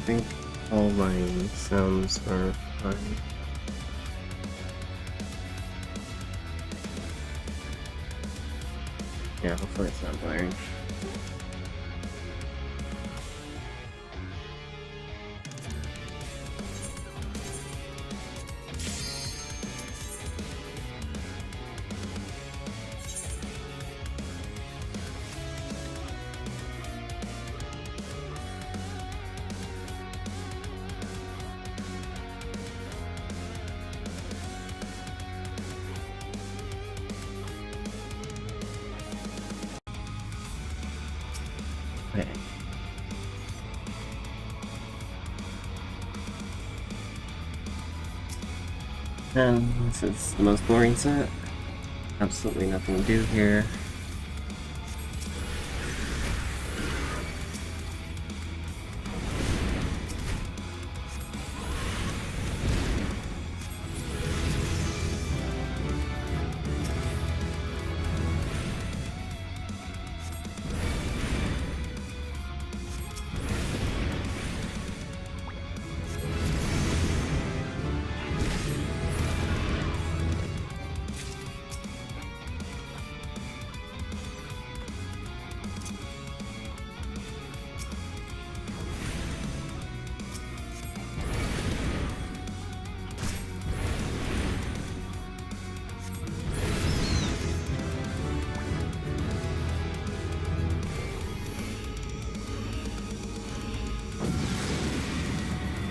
think all my sounds are fine. Yeah, hopefully it's not blaring. Okay. And this is the most boring set. Absolutely nothing to do here.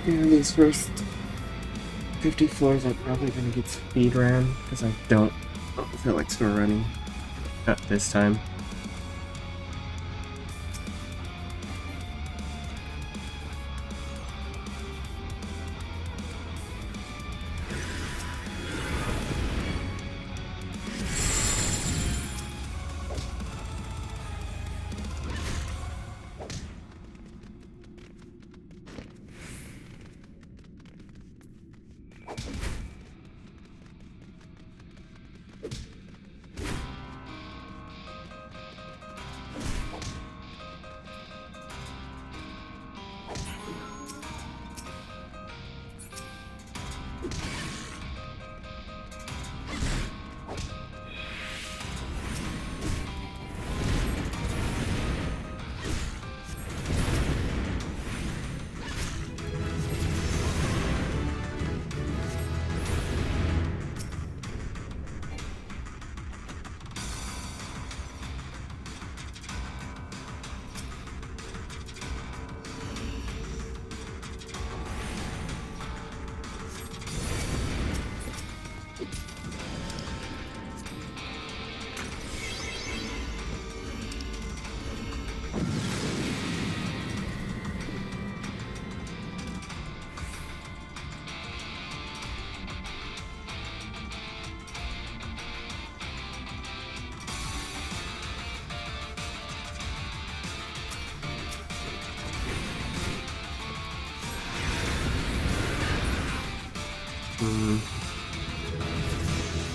Yeah, these first 50 floors are probably gonna get speed ran because I don't feel like speed running at this time.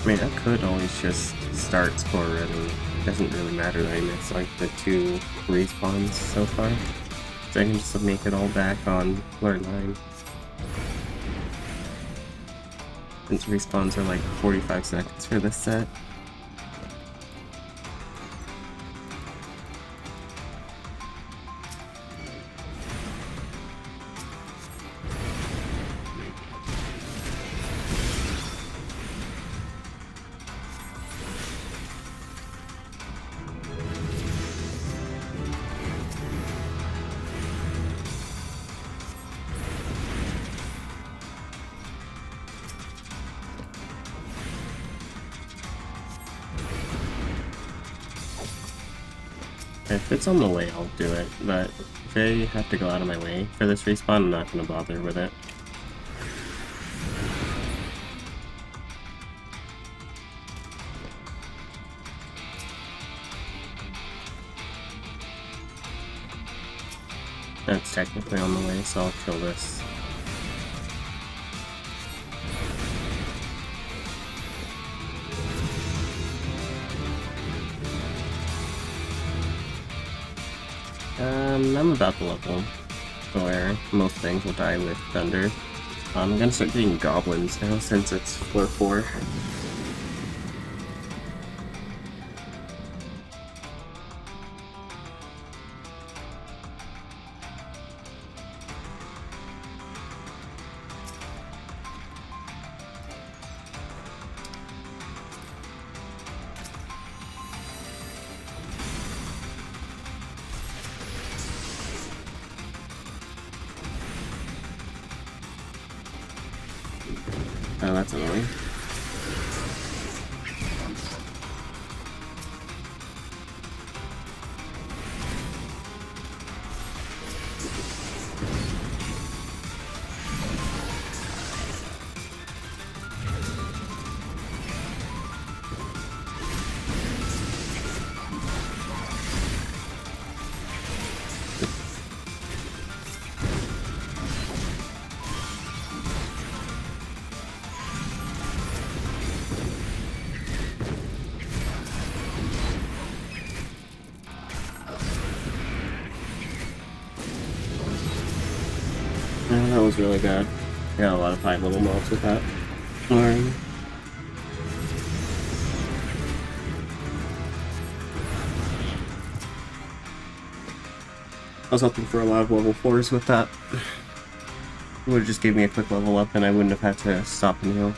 I mean, I could always just start score running. It doesn't really matter that I missed like the 2 respawns so far. So I can just make it all back on floor 9. Since respawns are like 45 seconds for this set. If it's on the way, I'll do it, but if I have to go out of my way for this respawn, I'm not going to bother with it. That's technically on the way, so I'll kill this. I'm about the level. where most things will die with thunder. I'm gonna start getting goblins now since it's floor 4. Oh, that's annoying. Oh, that was really bad. I got a lot of high level mobs with that. I was hoping for a lot of level 4s with that. It would have just gave me a quick level up and I wouldn't have had to stop and heal.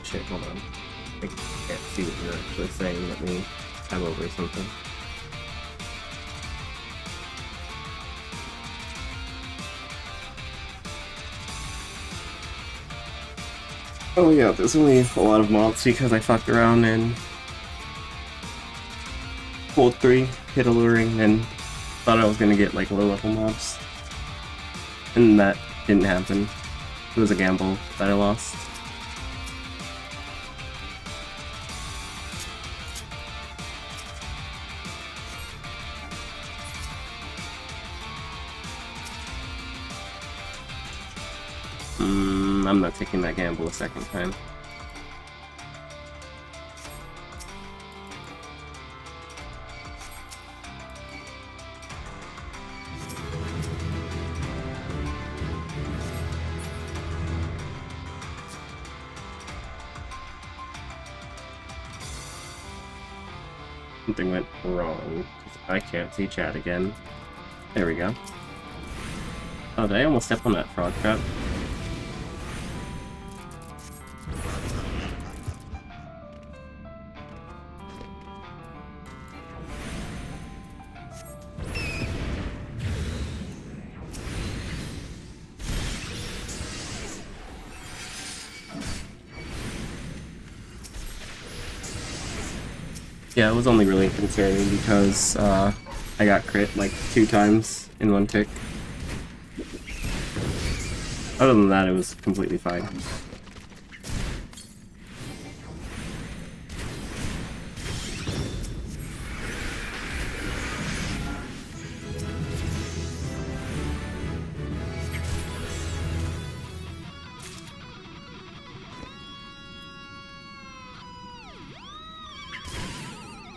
Shit, hold on. I can't see what you're actually saying. Let me tab over something. Oh yeah, there's only a lot of mobs because I fucked around and pulled 3, hit alluring, and thought I was gonna get like low level mobs. And that didn't happen. It was a gamble that I lost. I'm not taking that gamble a second time. Something went wrong. I can't see chat again. There we go. Oh, did I almost step on that frog trap? Yeah, it was only really concerning because I got crit like 2 times in one tick. Other than that, it was completely fine.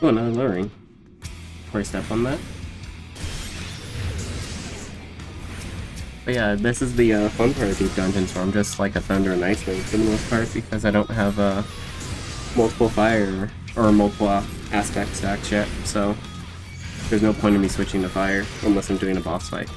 Oh, another luring. Before I step on that. But yeah, this is the fun part of these dungeons where I'm just like a Thunder and Ice Link for the most part because I don't have multiple fire or multiple aspect stacks yet, so there's no point in me switching to fire unless I'm doing a boss fight.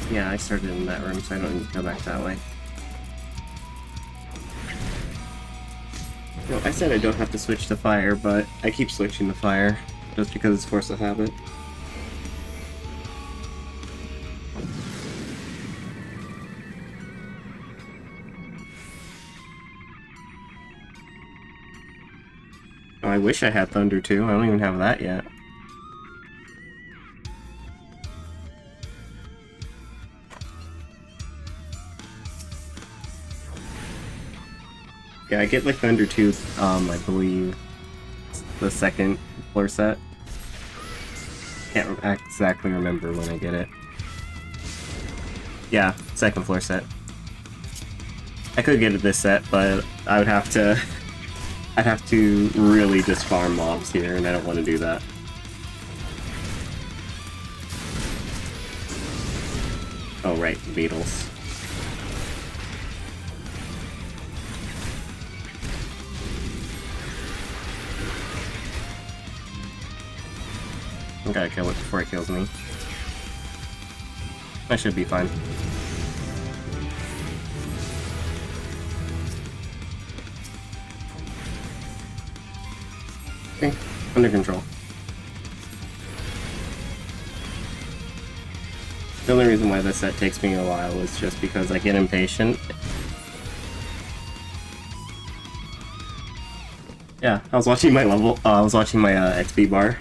Yeah, I started in that room, so I don't need to go back that way. No, I said I don't have to switch to fire, but I keep switching to fire, just because it's force of habit. Oh, I wish I had Thunder too, I don't even have that yet. Yeah, I get like Thunder 2, I believe, the second floor set. Can't exactly remember when I get it. Yeah, second floor set. I could get it this set, but I would have to... I'd have to really just farm mobs here, and I don't want to do that. Oh right, beetles. I gotta kill it before it kills me. I should be fine. Okay, under control. The only reason why this set takes me a while is just because I get impatient. Yeah, I was watching my level, I was watching my XP bar.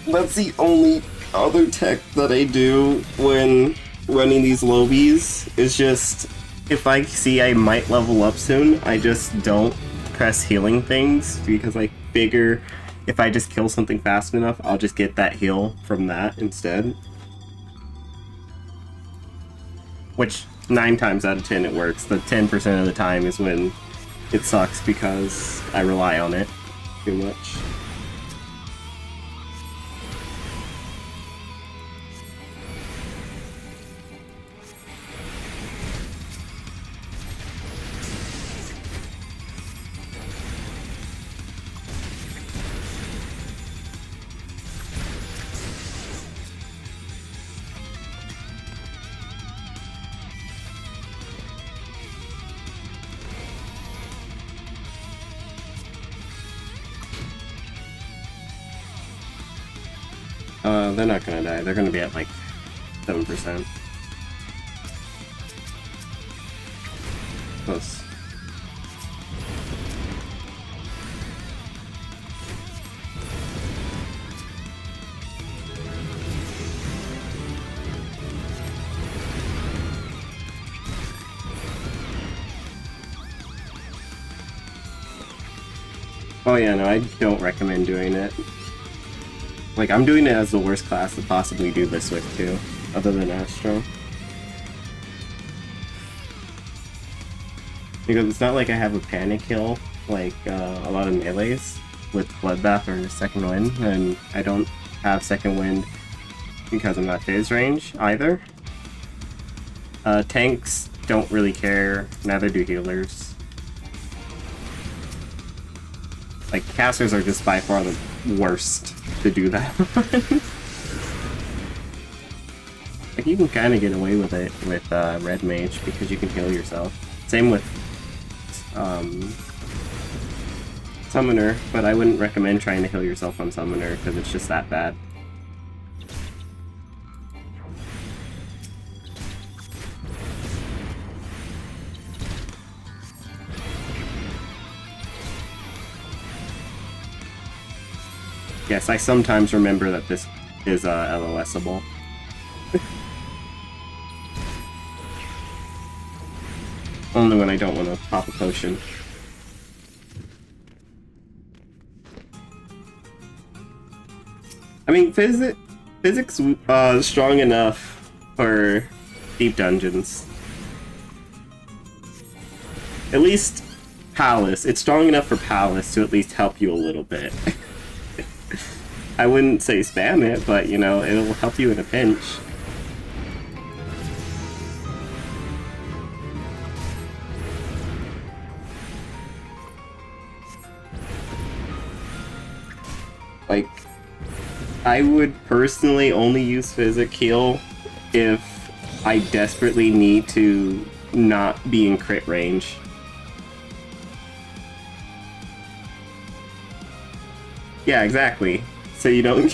That's the only other tech that I do when running these lobies, is just, if I see I might level up soon, I just don't press healing things, because I figure if I just kill something fast enough, I'll just get that heal from that instead. Which, 9 times out of 10 it works. The 10% of the time is when it sucks because I rely on it too much. They're not gonna die. They're gonna be at like 7%. Close. Oh yeah, no, I don't recommend doing it. Like, I'm doing it as the worst class to possibly do this with, too, other than Astro. Because it's not like I have a panic kill, like a lot of melees with Bloodbath or Second Wind, and I don't have Second Wind because I'm not phase range, either. Tanks don't really care, neither do healers. Like, casters are just by far the worst to do that. Like, you can kind of get away with it with Red Mage because you can heal yourself. Same with Summoner, but I wouldn't recommend trying to heal yourself on Summoner because it's just that bad. Yes, I sometimes remember that this is LOSable. Only when I don't want to pop a potion. I mean, physics strong enough for deep dungeons. At least Palace. It's strong enough for Palace to at least help you a little bit. I wouldn't say spam it, but, you know, it'll help you in a pinch. Like, I would personally only use Physic Heal if I desperately need to not be in crit range. Yeah, exactly. So you don't...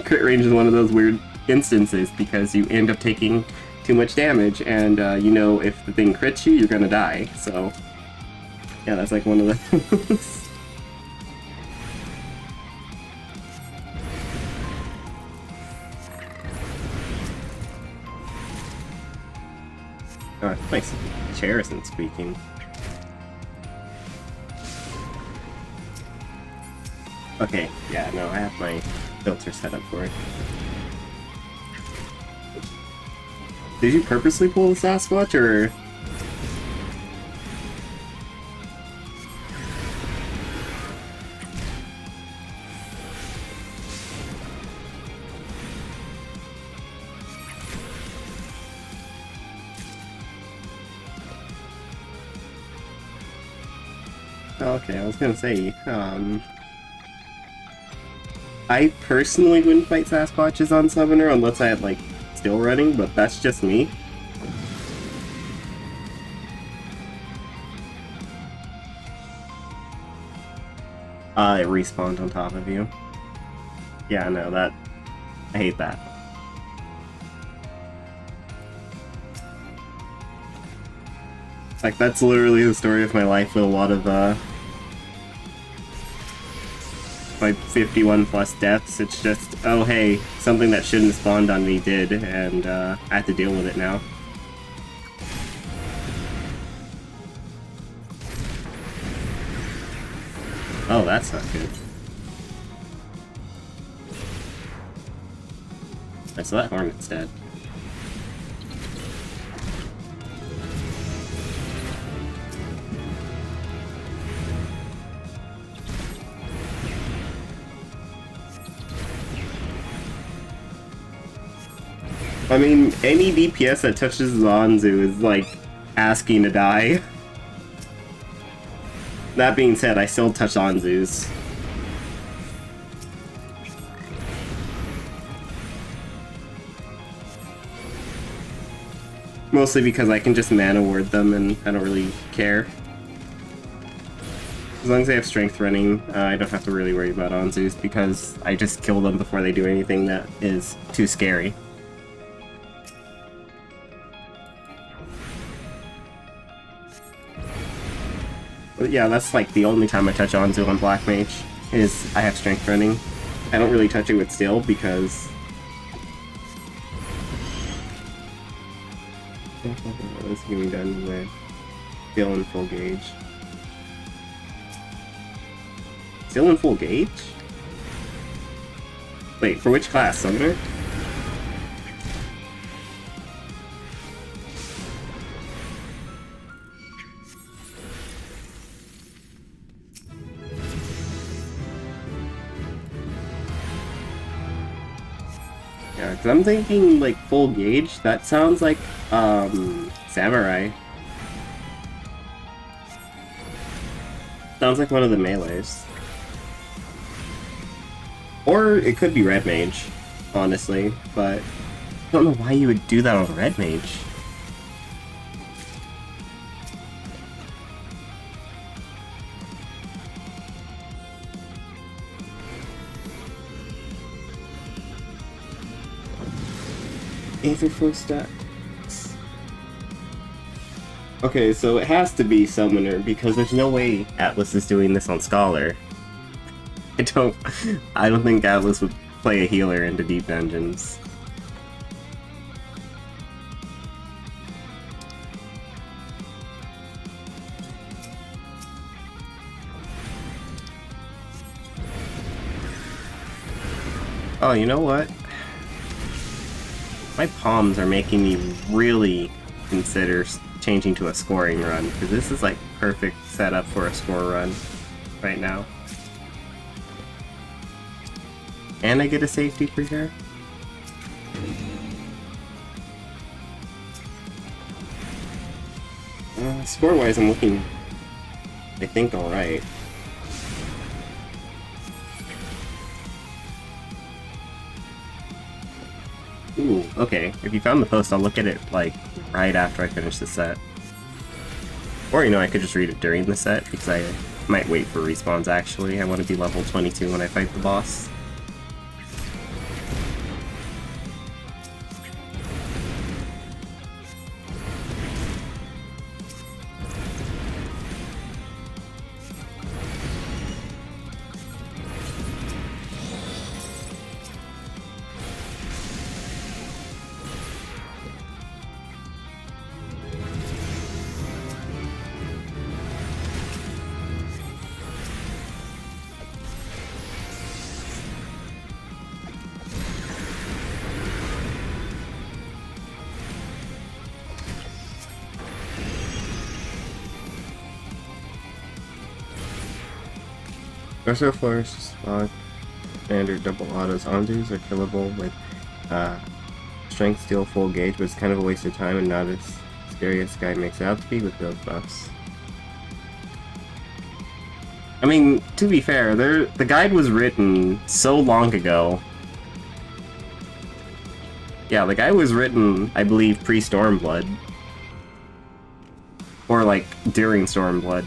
crit range is one of those weird instances because you end up taking too much damage, and you know if the thing crits you, you're gonna die, so... Yeah, that's like one of those. Oh, my chair isn't squeaking. Okay, yeah, no, I have my filter set up for it. Did you purposely pull the Sasquatch, or...? Okay, I was gonna say, I personally wouldn't fight Sasquatches on Summoner unless I had, like, still running, but that's just me. It respawned on top of you. Yeah, no, that... I hate that. Like, that's literally the story of my life with a lot of, my 51 plus deaths. It's just, oh hey, something that shouldn't have spawned on me did, and, I have to deal with it now. Oh, that's not good. I saw that Hornet's dead. I mean, any DPS that touches Zanzu is, like, asking to die. That being said, I still touch Zanzus. Mostly because I can just mana ward them and I don't really care. As long as they have strength running, I don't have to really worry about Anzus because I just kill them before they do anything that is too scary. But yeah, that's like the only time I touch Anzu on Black Mage, is I have strength running. I don't really touch it with Steel because... This is getting done with Steel and full gauge. Still in full gauge? Wait, for which class? Summoner? Yeah, because I'm thinking, like, full gauge. That sounds like, Samurai. Sounds like one of the melees. Or it could be Red Mage, honestly, but I don't know why you would do that on Red Mage. Aether 4 stacks. Okay, so it has to be Summoner, because there's no way Atlas is doing this on Scholar. I don't think Atlas would play a healer into deep dungeons. Oh, you know what? My palms are making me really consider changing to a scoring run, because this is like perfect setup for a score run right now. And I get a safety for here. Score-wise, I'm looking, I think, alright. okay, if you found the post, I'll look at it, like, right after I finish the set. Or, you know, I could just read it during the set, because I might wait for respawns, actually. I want to be level 22 when I fight the boss. Special Force standard double autos ondos are killable with strength steel full gauge, but it's kind of a waste of time and not as scary as Sky makes it out to be with those buffs. I mean, to be fair, the guide was written so long ago. Yeah, the guide was written, I believe, pre-Stormblood. Or, like, during Stormblood.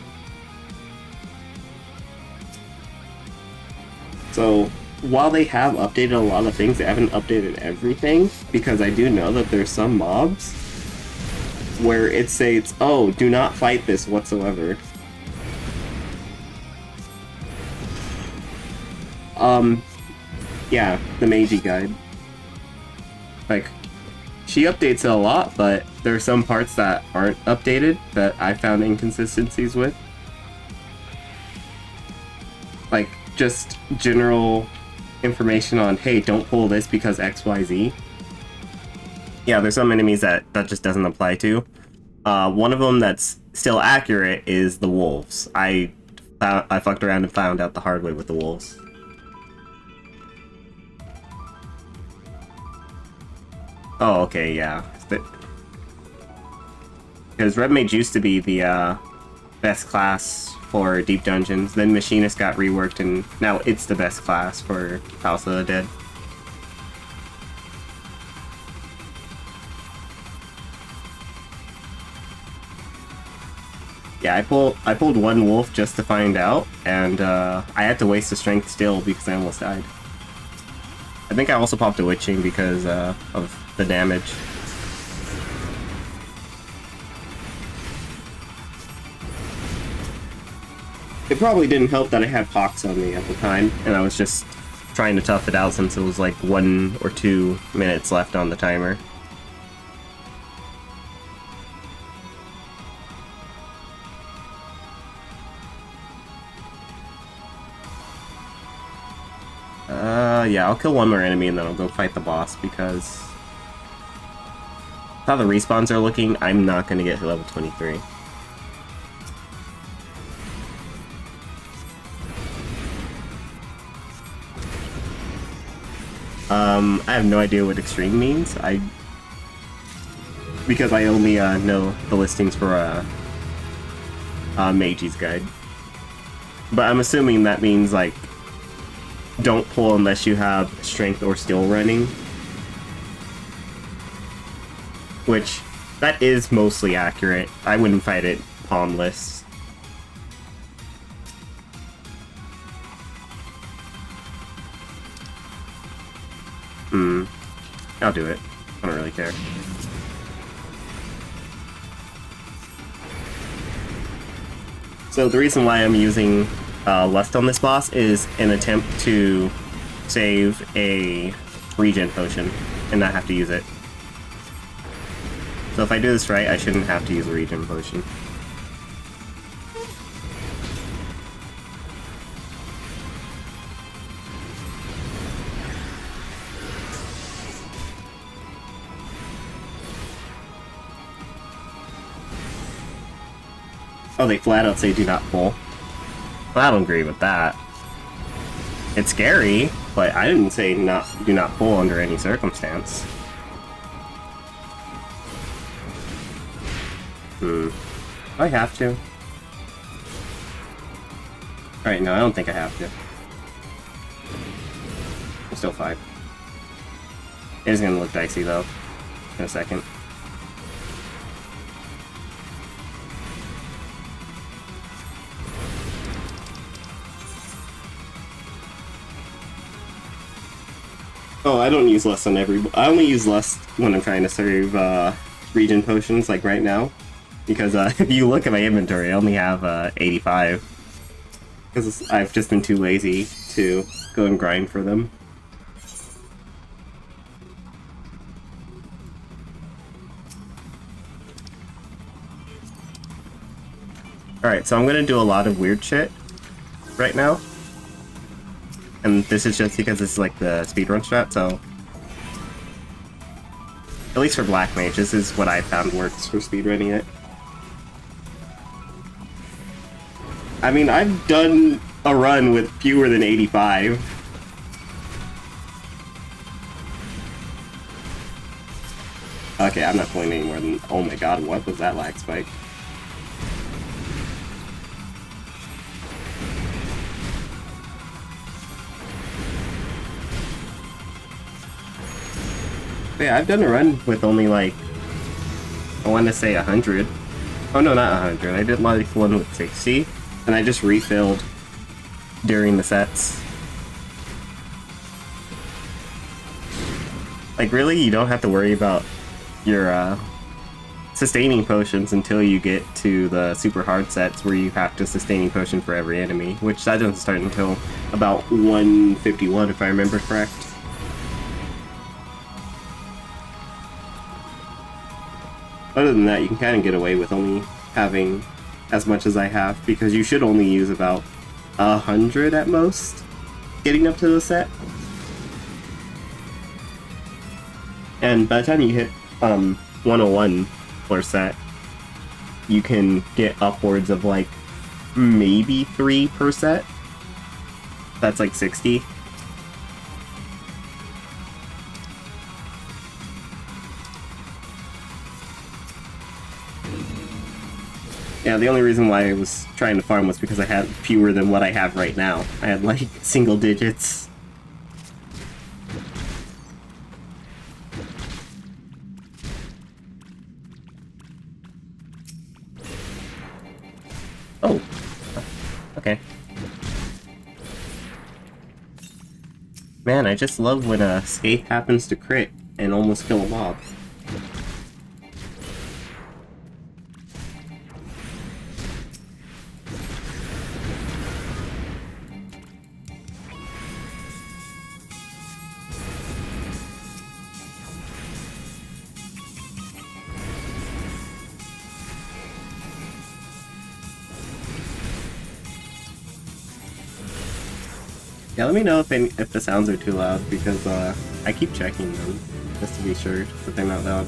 So, while they have updated a lot of things, they haven't updated everything, because I do know that there's some mobs where it states, oh, do not fight this whatsoever. Yeah, the Meiji guide. Like, she updates it a lot, but there are some parts that aren't updated that I found inconsistencies with. Like, just general information on, hey, don't pull this because XYZ. Yeah, there's some enemies that just doesn't apply to. One of them that's still accurate is the wolves. I fucked around and found out the hard way with the wolves. Oh, okay, yeah. Because Red Mage used to be the best class for Deep Dungeons, then Machinist got reworked, and now it's the best class for House of the Dead. Yeah, I pulled one wolf just to find out, and I had to waste a strength still because I almost died. I think I also popped a witching because of the damage. It probably didn't help that I had pox on me at the time, and I was just trying to tough it out since it was like 1 or 2 minutes left on the timer. Yeah, I'll kill one more enemy and then I'll go fight the boss, because how the respawns are looking, I'm not going to get to level 23. I have no idea what extreme means. Because I only know the listings for Meiji's guide. But I'm assuming that means, like, don't pull unless you have strength or skill running. Which, that is mostly accurate. I wouldn't fight it palmless. I'll do it. I don't really care. So the reason why I'm using Lust on this boss is an attempt to save a regen potion and not have to use it. So if I do this right, I shouldn't have to use a regen potion. Oh, they flat out say do not pull. Well, I don't agree with that. It's scary, but I didn't say do not pull under any circumstance. I have to. Alright, no, I don't think I have to. I'm still 5. It is gonna look dicey though in a second. Oh, I don't use less on every... I only use less when I'm trying to serve region potions, like right now. Because if you look at my inventory, I only have 85. Because I've just been too lazy to go and grind for them. Alright, so I'm gonna do a lot of weird shit right now. And this is just because this is like the speedrun strat, so... At least for Black Mage, this is what I found works for speedrunning it. I mean, I've done a run with fewer than 85. Okay, I'm not pulling any more than... Oh my god, what was that lag spike? Yeah, I've done a run with only like, I want to say 100. Oh no, not 100. I did like one with 60, and I just refilled during the sets. Like really, you don't have to worry about your sustaining potions until you get to the super hard sets where you have to sustaining potion for every enemy, which that doesn't start until about 151 if I remember correct. Other than that, you can kind of get away with only having as much as I have, because you should only use about 100 at most, getting up to the set. And by the time you hit 101 per set, you can get upwards of like maybe 3 per set. That's like 60. Yeah, the only reason why I was trying to farm was because I had fewer than what I have right now. I had like single digits. Oh, okay. Man, I just love when a Scathe happens to crit and almost kill a mob. Yeah, let me know if the sounds are too loud, because I keep checking them, just to be sure that they're not loud.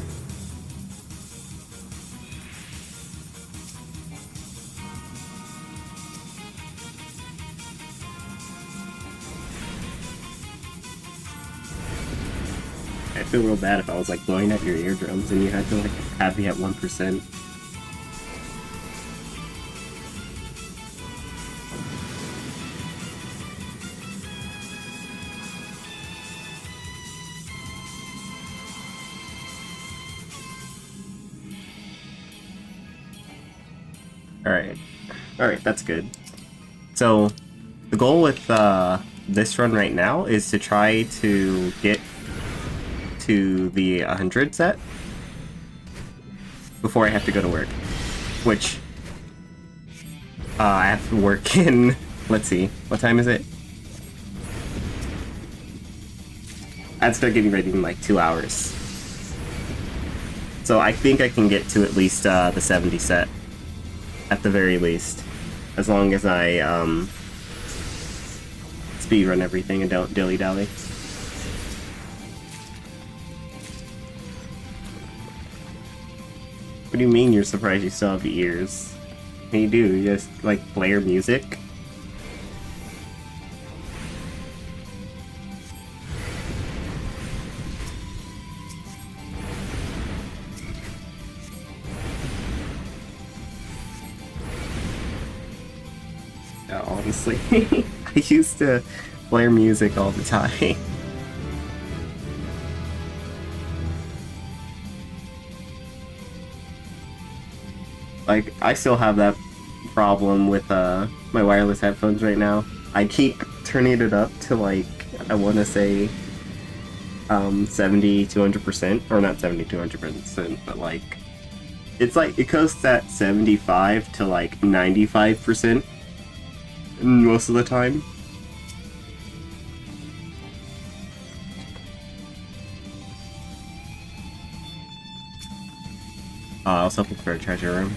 I feel real bad if I was like blowing at your eardrums and you had to like have me at 1%. Alright, that's good. So, the goal with this run right now is to try to get to the 100 set before I have to go to work. Which, I have to work in, let's see, what time is it? I'd start getting ready in like 2 hours. So I think I can get to at least the 70 set. At the very least. As long as I speedrun everything and don't dilly-dally. What do you mean you're surprised you still have ears? What do? You just, like, blare music? Yeah, honestly. I used to blare music all the time. Like, I still have that problem with my wireless headphones right now. I keep turning it up to like, I want to say 70 to 100%, or not 70 to 100%, but like it's like it goes at 75 to like 95% most of the time. I was hoping for a treasure room.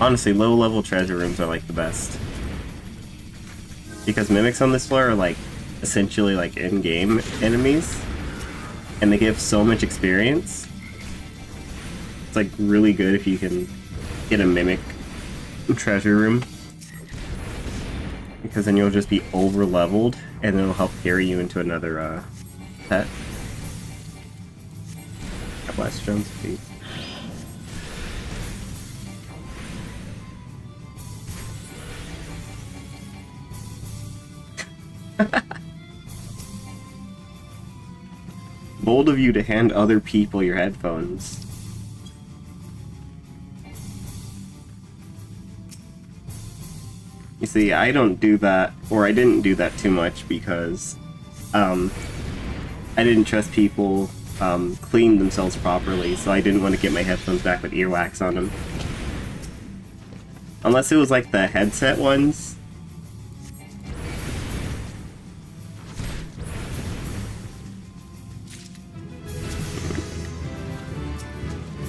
Honestly, low-level treasure rooms are like the best. Because mimics on this floor are like essentially like in-game enemies. And they give so much experience. It's like really good if you can get a mimic treasure room. Because then you'll just be over-leveled and it'll help carry you into another pet. Blast Jones feet. Bold of you to hand other people your headphones. You see, I don't do that, or I didn't do that too much because I didn't trust people clean themselves properly, so I didn't want to get my headphones back with earwax on them. Unless it was like the headset ones.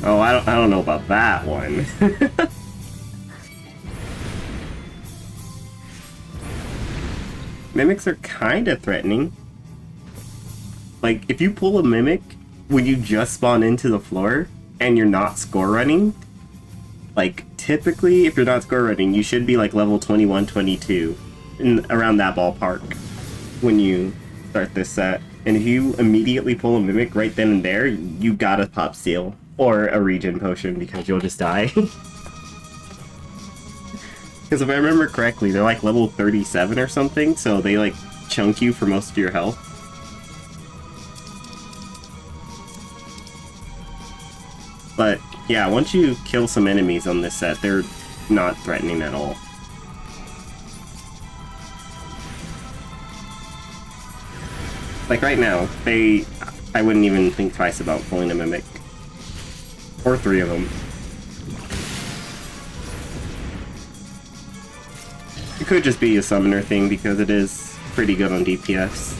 Oh, I don't know about that one. Mimics are kind of threatening. Like, if you pull a mimic when you just spawn into the floor and you're not score running, like, typically, if you're not score running, you should be like level 21, 22, around that ballpark when you start this set. And if you immediately pull a mimic right then and there, you gotta pop seal. Or a regen potion, because you'll just die. Because if I remember correctly, they're like level 37 or something, so they like chunk you for most of your health. But yeah, once you kill some enemies on this set, they're not threatening at all. Like right now, I wouldn't even think twice about pulling a mimic. Or 3 of them. It could just be a summoner thing because it is pretty good on DPS.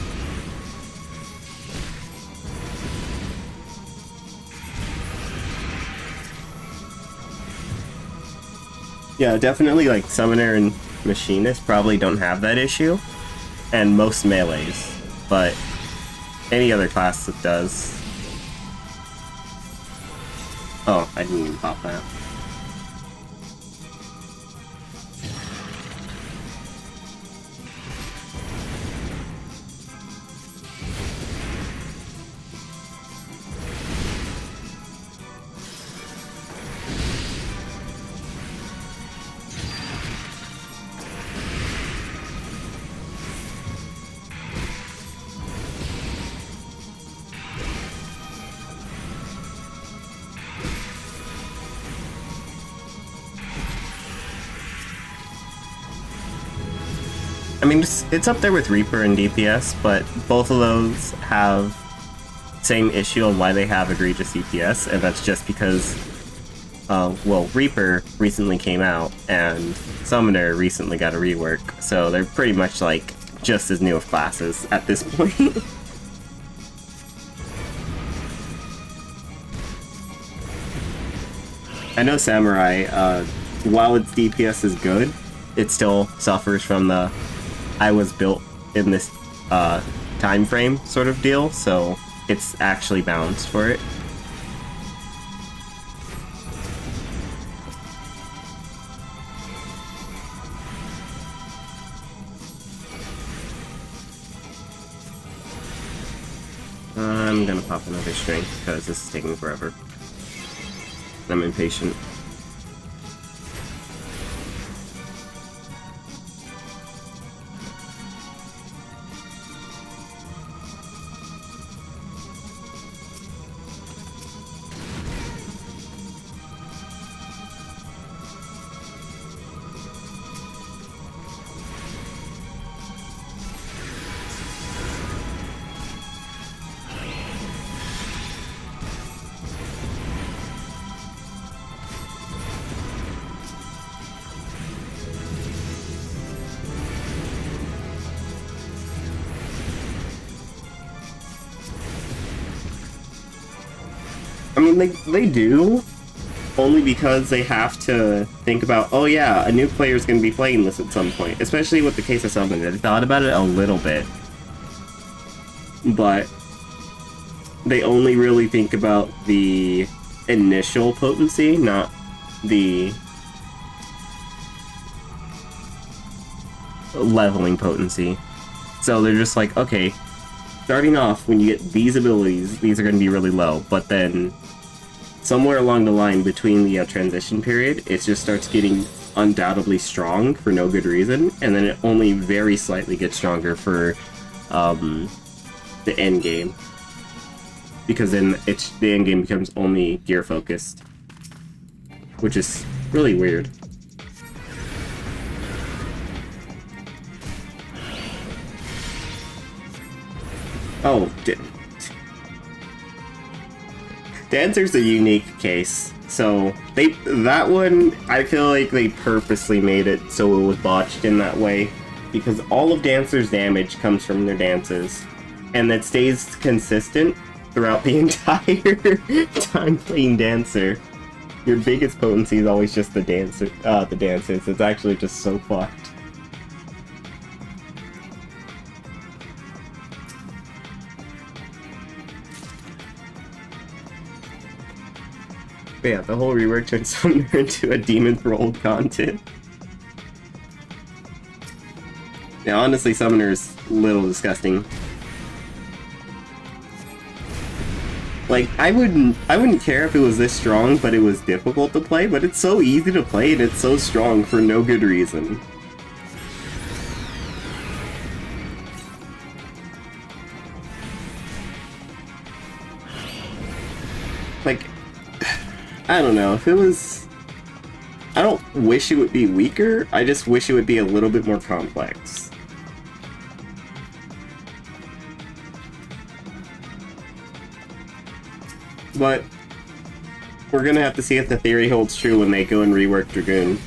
Yeah, definitely like summoner and machinist probably don't have that issue. And most melees. But any other class that does. Oh, I didn't even pop that. I mean, it's up there with Reaper and DPS, but both of those have same issue on why they have egregious DPS, and that's just because, well, Reaper recently came out, and Summoner recently got a rework, so they're pretty much, like, just as new of classes at this point. I know Samurai, while its DPS is good, it still suffers from the I was built in this time frame sort of deal, so it's actually balanced for it. I'm gonna pop another strength because this is taking forever. I'm impatient. mean, they do, only because they have to think about, oh yeah, a new player's gonna be playing this at some point. Especially with the case of Summoner. They thought about it a little bit. But they only really think about the initial potency, not the leveling potency. So they're just like, okay, starting off, when you get these abilities, these are going to be really low, but then somewhere along the line between the transition period, it just starts getting undoubtedly strong for no good reason, and then it only very slightly gets stronger for the end game, because then the end game becomes only gear focused, which is really weird. Oh, Dancer's a unique case. So that one, I feel like they purposely made it so it was botched in that way, because all of Dancer's damage comes from their dances, and that stays consistent throughout the entire time playing Dancer. Your biggest potency is always just the dances. It's actually just so fucked. But yeah, the whole rework turned Summoner into a demon for old content. Now, honestly, Summoner is a little disgusting. Like, I wouldn't care if it was this strong, but it was difficult to play, but it's so easy to play and it's so strong for no good reason. Like, I don't know, if it was... I don't wish it would be weaker, I just wish it would be a little bit more complex. But we're gonna have to see if the theory holds true when they go and rework Dragoon.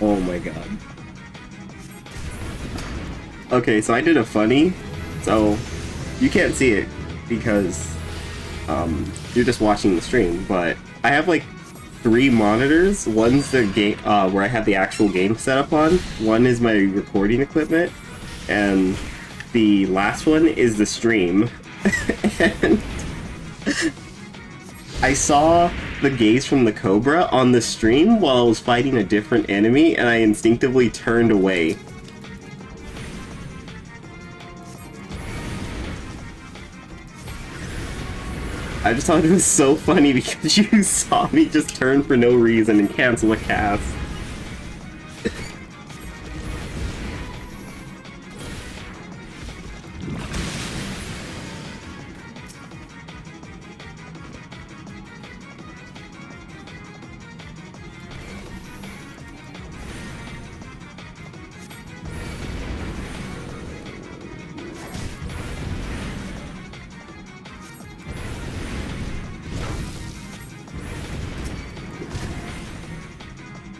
Oh my god. Okay, so I did a funny, so you can't see it because you're just watching the stream, but I have like 3 monitors. One's the game where I have the actual game set up on, one is my recording equipment, and the last one is the stream. And I saw the gaze from the Cobra on the stream while I was fighting a different enemy, and I instinctively turned away. I just thought it was so funny because you saw me just turn for no reason and cancel a cast.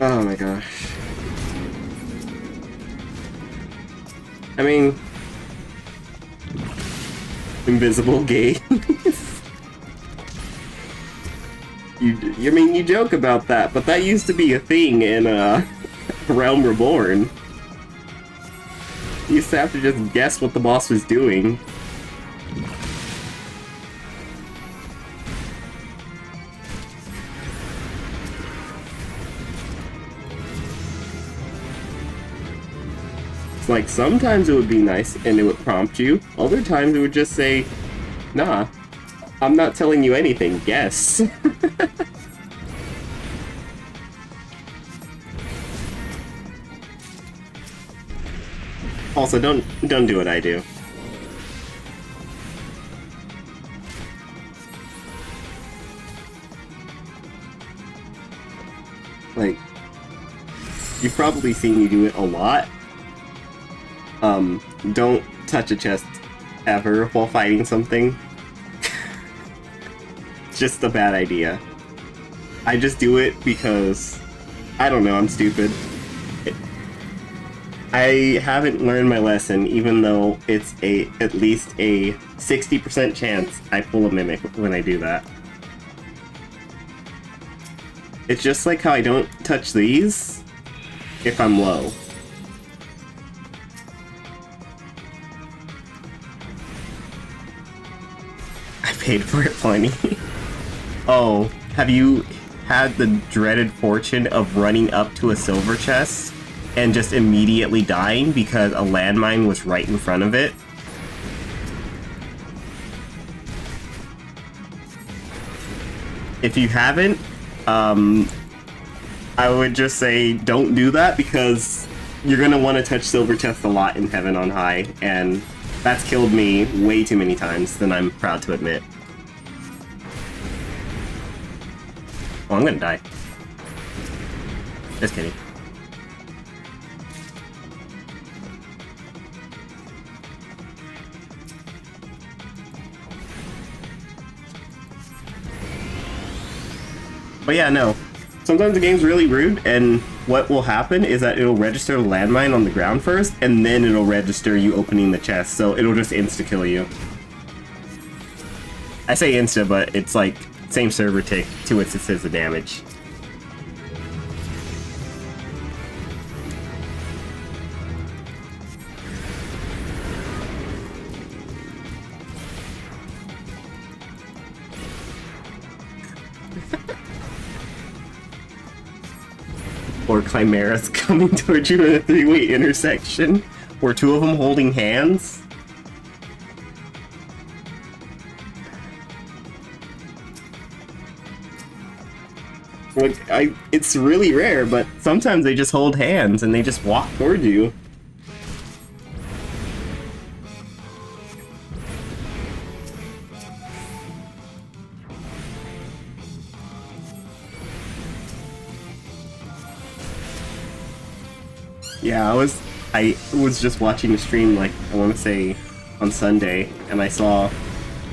Oh my gosh. I mean... Invisible gaze. you joke about that, but that used to be a thing in, Realm Reborn. You used to have to just guess what the boss was doing. Like, sometimes it would be nice and it would prompt you, other times it would just say, nah, I'm not telling you anything, guess. Also, don't do what I do. Like, you've probably seen me do it a lot. Don't touch a chest ever while fighting something. Just a bad idea. I just do it because, I don't know, I'm stupid. I haven't learned my lesson, even though it's at least a 60% chance I pull a Mimic when I do that. It's just like how I don't touch these if I'm low. I paid for it plenty. Oh, have you had the dreaded fortune of running up to a silver chest and just immediately dying because a landmine was right in front of it? If you haven't, I would just say don't do that, because you're gonna want to touch silver chests a lot in Heaven on High, and that's killed me way too many times than I'm proud to admit. Oh, I'm gonna die. Just kidding. But yeah, no. Sometimes the game's really rude, and what will happen is that it'll register the landmine on the ground first, and then it'll register you opening the chest, so it'll just insta-kill you. I say insta, but it's like same server tick, 2 instances of damage. Or chimeras coming towards you in a 3-way intersection, or 2 of them holding hands. Like, it's really rare, but sometimes they just hold hands and they just walk towards you. Yeah, I was just watching the stream, like, I want to say on Sunday, and I saw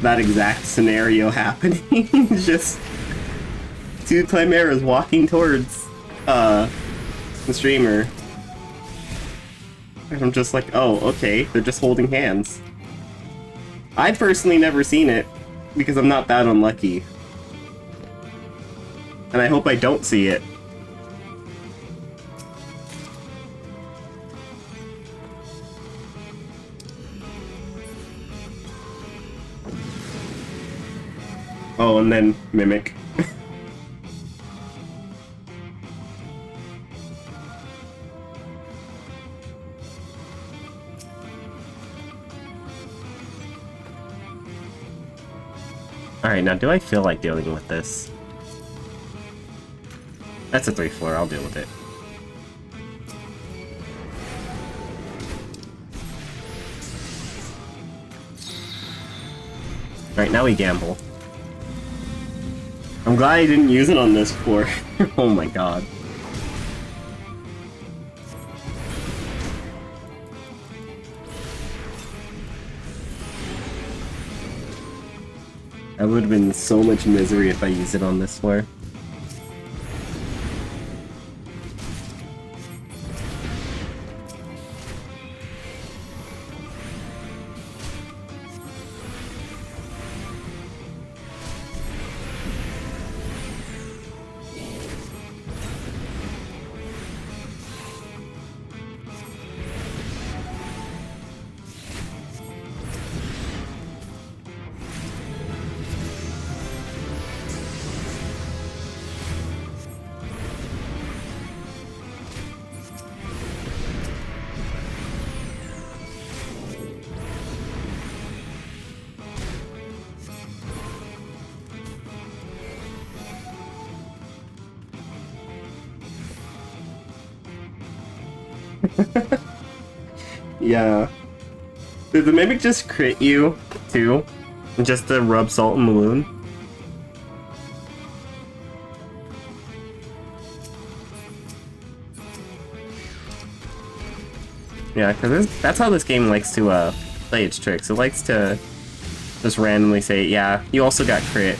that exact scenario happening. Just 2 chimeras walking towards the streamer. And I'm just like, oh, okay, they're just holding hands. I've personally never seen it, because I'm not that unlucky. And I hope I don't see it. Oh, and then Mimic. Alright, now do I feel like dealing with this? That's a 3-4, I'll deal with it. Alright, now we gamble. I'm glad I didn't use it on this floor. Oh my god. I would have been so much misery if I used it on this floor. Yeah. Did the Mimic just crit you, too? Just to rub salt in the wound? Yeah, because that's how this game likes to play its tricks. It likes to just randomly say, yeah, you also got crit.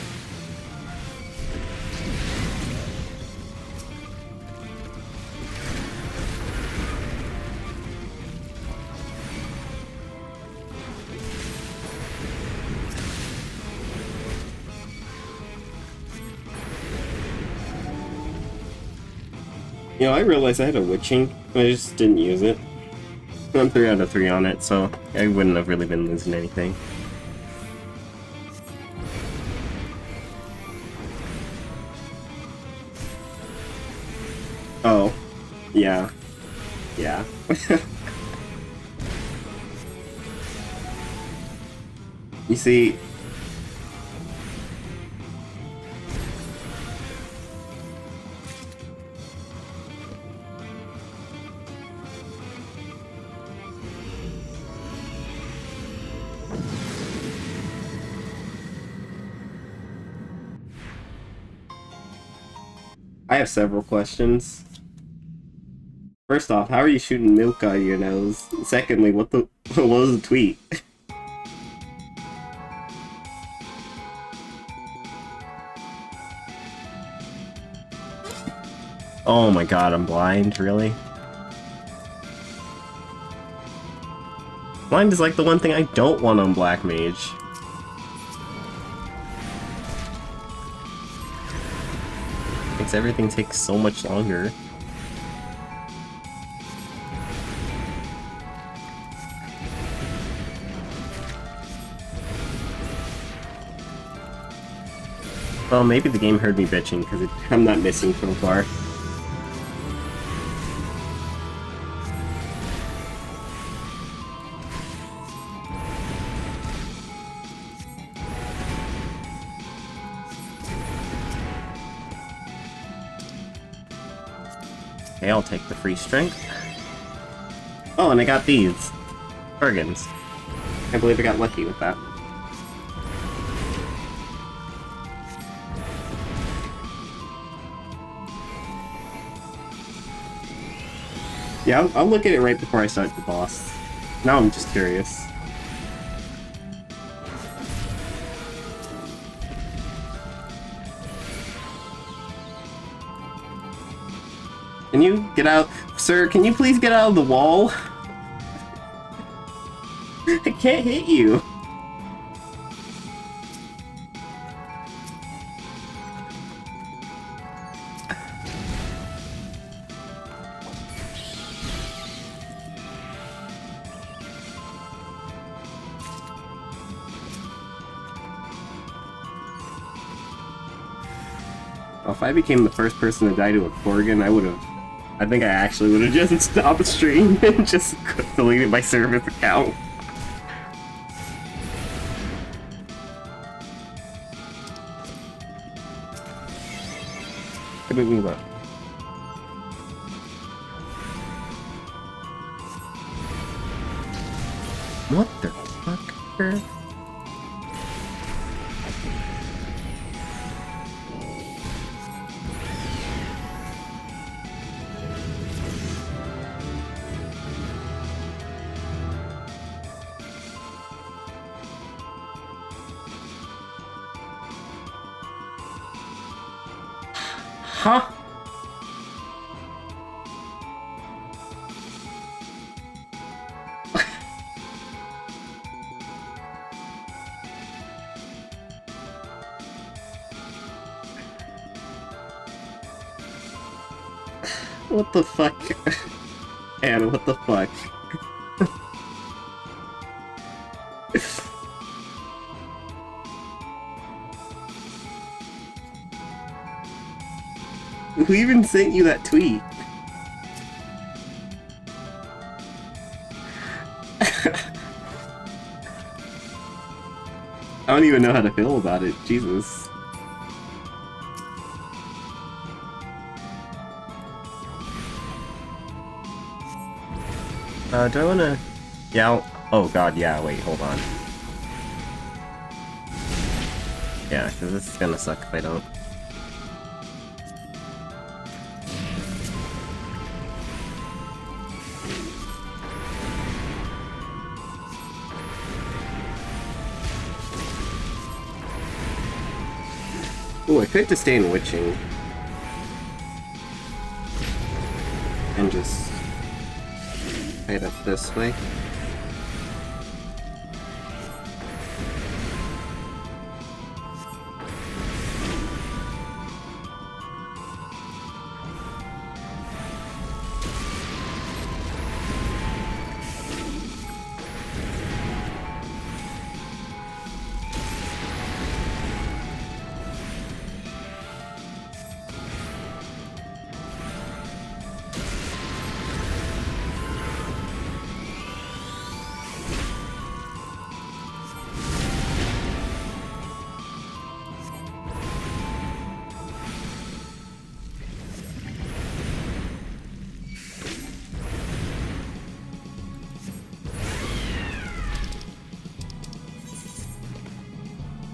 You know, I realized I had a witching, but I just didn't use it. I'm 3 out of 3 on it, so I wouldn't have really been losing anything. Oh. Yeah. Yeah. You see... I have several questions. First off, how are you shooting milk out of your nose? Secondly, what was the tweet? Oh my god, I'm blind, really? Blind is like the one thing I don't want on Black Mage. Makes everything take so much longer. Well, maybe the game heard me bitching, because I'm not missing so far. Okay, I'll take the free strength. Oh, and I got these. Organs. I believe I got lucky with that. Yeah, I'll look at it right before I start the boss. Now I'm just curious. Can you get out? Sir, can you please get out of the wall? I can't hit you. Well, if I became the first person to die to a Korgan, I think I actually would have just stopped the stream and just deleted my service account. What do you mean about? What the fuck? Huh? What the fuck? Anna, what the fuck? Who even sent you that tweet? I don't even know how to feel about it, Jesus. Do I wanna... Yeah, oh god, yeah, wait, hold on. Yeah, because this is gonna suck if I don't. Ooh, I could just stay in Witching. And just head up this way.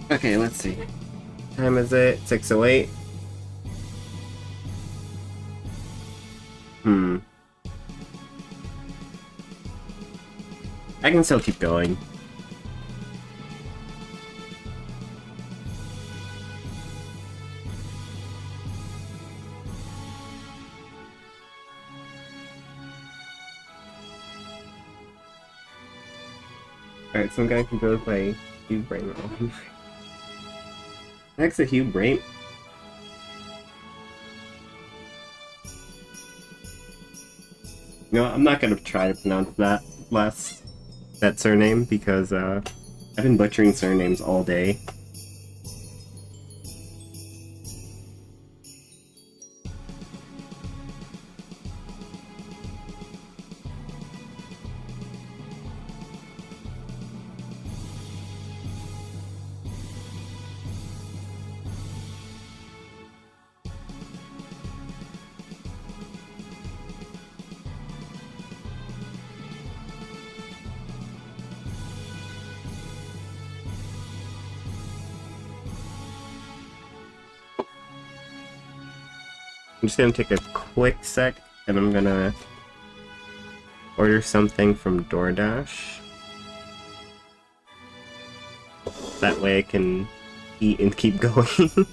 Okay, let's see. Time is it? 6:08. I can still keep going. Alright, some guy can go play Hugh Brain roll. Next to Hugh Brain. No, I'm not gonna try to pronounce that surname because I've been butchering surnames all day. I'm just gonna take a quick sec and I'm gonna order something from DoorDash. That way I can eat and keep going.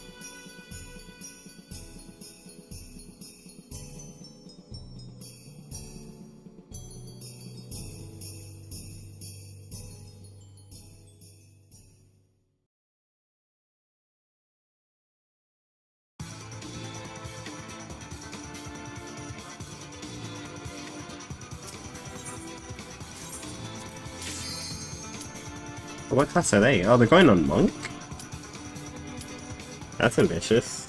What class are they? Oh, they're going on Monk? That's ambitious.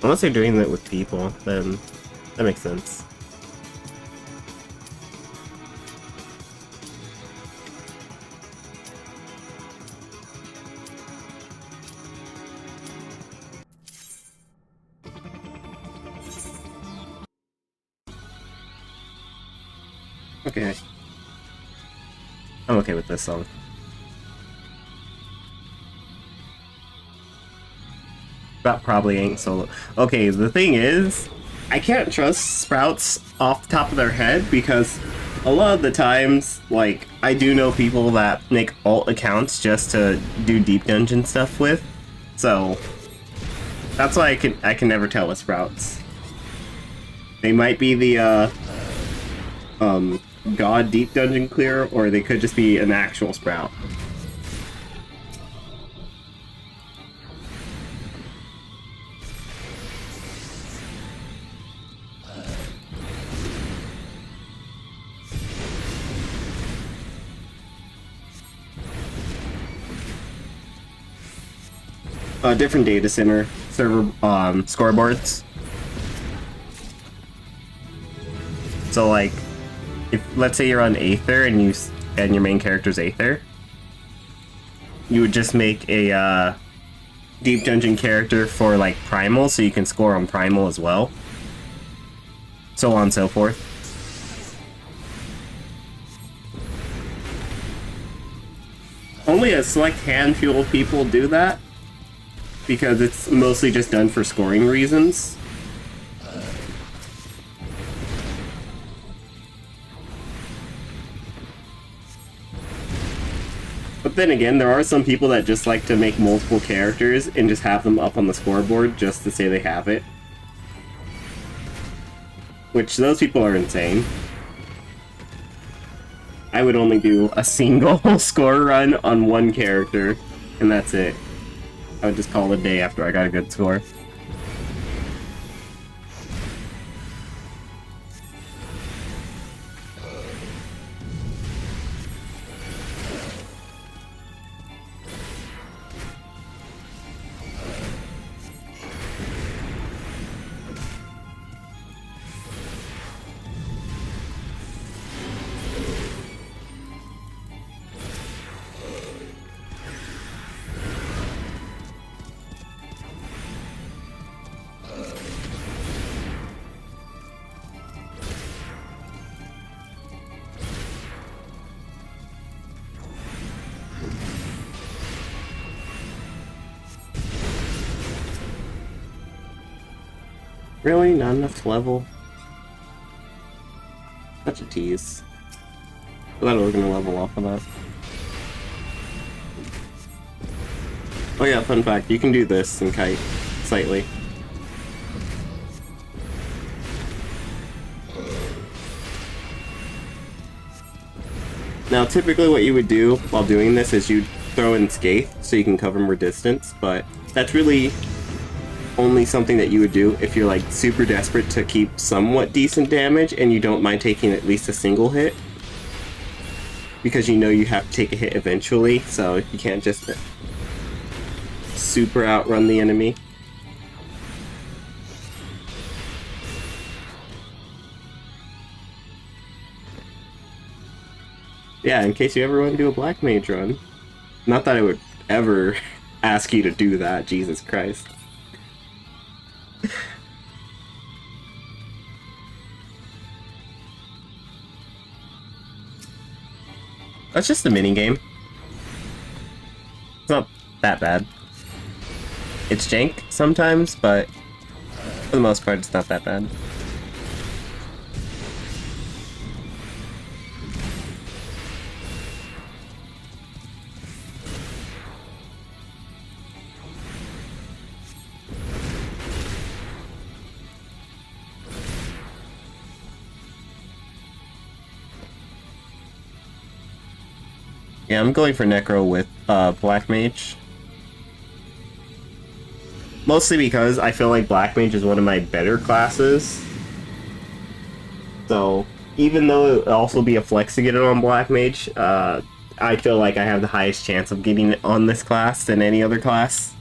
Unless they're doing that with people, then that makes sense. Okay. I'm okay with this song. That probably ain't solo. Okay, the thing is, I can't trust Sprouts off the top of their head because a lot of the times, like, I do know people that make alt accounts just to do deep dungeon stuff with. So that's why I can never tell with Sprouts. They might be the God deep dungeon clear, or they could just be an actual Sprout. Different data center server scoreboards. So like, if let's say you're on Aether and your main character's Aether, you would just make a deep dungeon character for like Primal, so you can score on Primal as well. So on and so forth. Only a select handful of people do that, because it's mostly just done for scoring reasons. But But then again, there are some people that just like to make multiple characters and just have them up on the scoreboard just to say they have it. Which, those people are insane. I would only do a single score run on one character, and that's it. I would just call it a day after I got a good score. Really? Not enough level? Such a tease. I thought I was gonna level off of that. Oh yeah, fun fact, you can do this in Kite, slightly. Now typically what you would do while doing this is you'd throw in Scathe so you can cover more distance, but that's really only something that you would do if you're like super desperate to keep somewhat decent damage and you don't mind taking at least a single hit. Because you know you have to take a hit eventually, so you can't just super outrun the enemy. Yeah, in case you ever want to do a Black Mage run. Not that I would ever ask you to do that, Jesus Christ. That's just a minigame. It's not that bad. It's jank sometimes, but for the most part it's not that bad. Yeah, I'm going for Necro with Black Mage. Mostly because I feel like Black Mage is one of my better classes. So, even though it would also be a flex to get it on Black Mage, I feel like I have the highest chance of getting it on this class than any other class.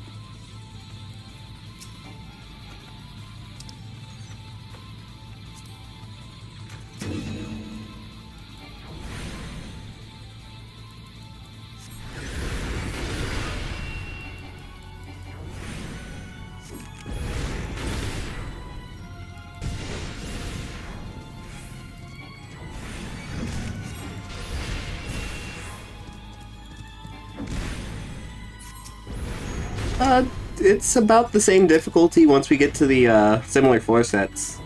It's about the same difficulty once we get to the similar floor sets.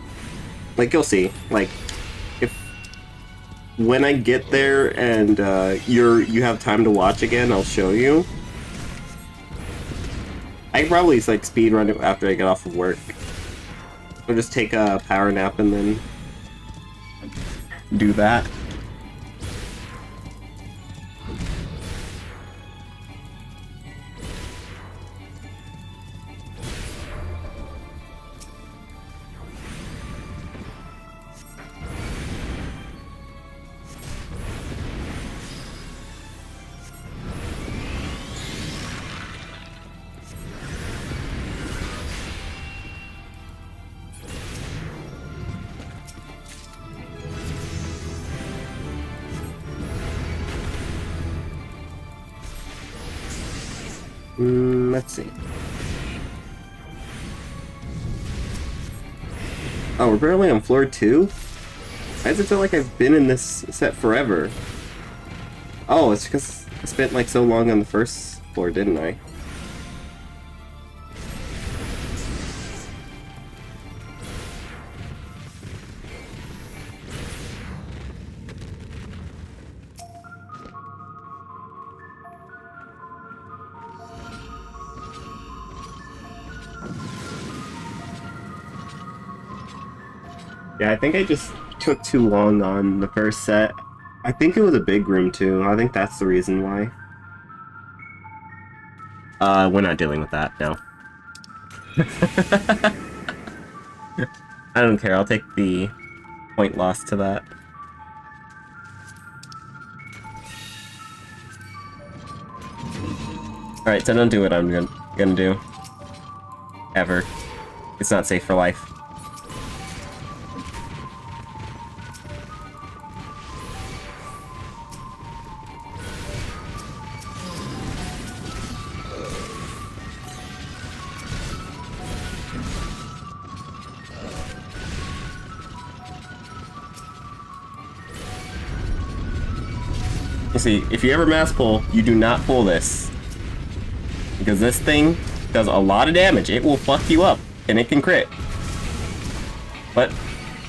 Like, you'll see. Like, when I get there and you have time to watch again, I'll show you. I can probably like speed run it after I get off of work, or just take a power nap and then do that. Let's see. Oh, we're barely on floor 2? Why does it feel like I've been in this set forever? Oh, it's because I spent like so long on the first floor, didn't I? Yeah, I think I just took too long on the first set. I think it was a big room too. I think that's the reason why. We're not dealing with that, no. I don't care, I'll take the point loss to that. Alright, so don't do what I'm gonna do. Ever. It's not safe for life. You see, if you ever mass pull, you do not pull this. Because this thing does a lot of damage. It will fuck you up, and it can crit. But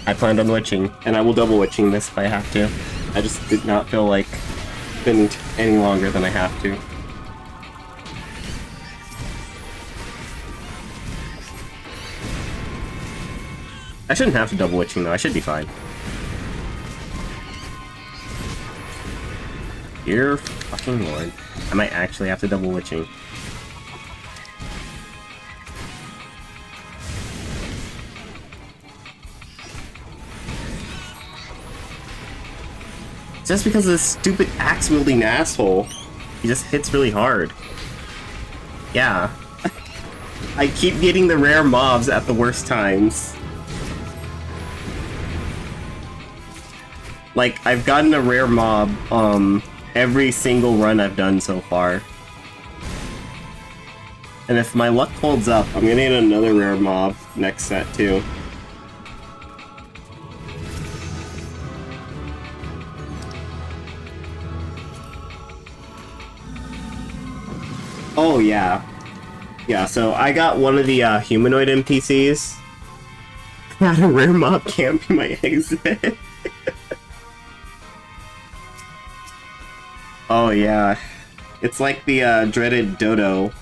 I planned on witching, and I will double witching this if I have to. I just did not feel like spending any longer than I have to. I shouldn't have to double witching though, I should be fine. Dear fucking lord. I might actually have to double witching. Just because of this stupid axe-wielding asshole. He just hits really hard. Yeah. I keep getting the rare mobs at the worst times. Like, I've gotten a rare mob, every single run I've done so far. And if my luck holds up, I'm gonna get another rare mob next set, too. Oh, yeah. Yeah, so I got one of the, humanoid NPCs. Had a rare mob camping my exit. Oh yeah, it's like the dreaded dodo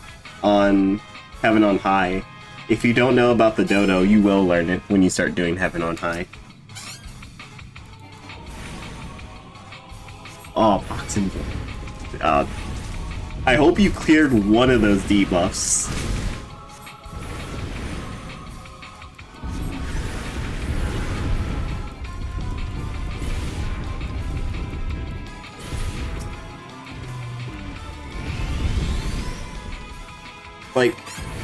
on Heaven on High. If you don't know about the dodo, you will learn it when you start doing Heaven on High. Oh, boxing. I hope you cleared one of those debuffs. Like,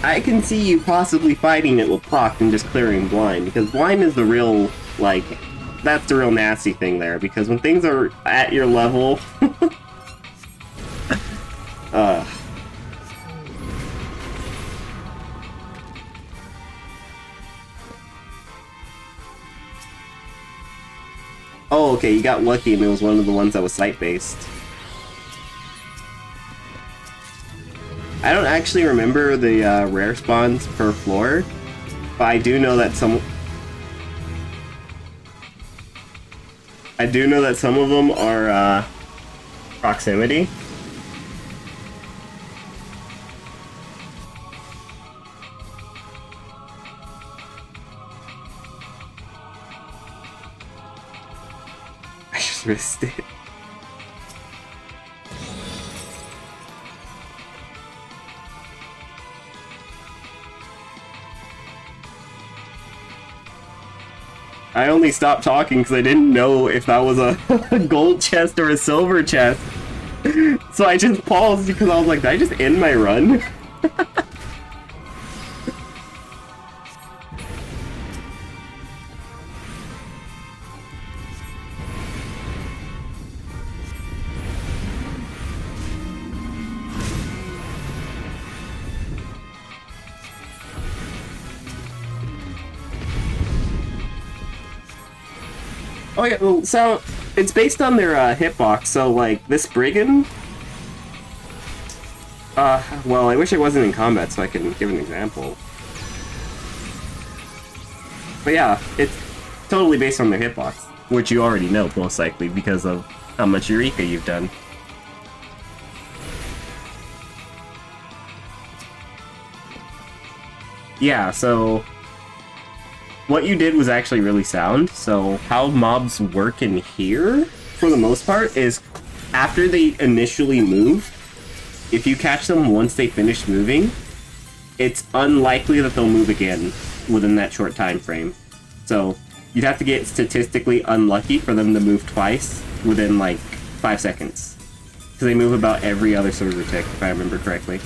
I can see you possibly fighting it with Proc and just clearing blind, because blind is the real, like, that's the real nasty thing there, because when things are at your level, Oh, okay, you got lucky and it was one of the ones that was site-based. I don't actually remember the rare spawns per floor, but I do know that some of them are proximity. I just missed it. I only stopped talking because I didn't know if that was a gold chest or a silver chest. So I just paused because I was like, did I just end my run? Oh yeah, well, so it's based on their hitbox, so like this brigand. Well, I wish I wasn't in combat so I can give an example. But yeah, it's totally based on their hitbox, which you already know most likely because of how much Eureka you've done. Yeah, so what you did was actually really sound. So how mobs work in here, for the most part, is after they initially move, if you catch them once they finish moving, it's unlikely that they'll move again within that short time frame. So you'd have to get statistically unlucky for them to move twice within like 5 seconds. Because they move about every other server tick, if I remember correctly.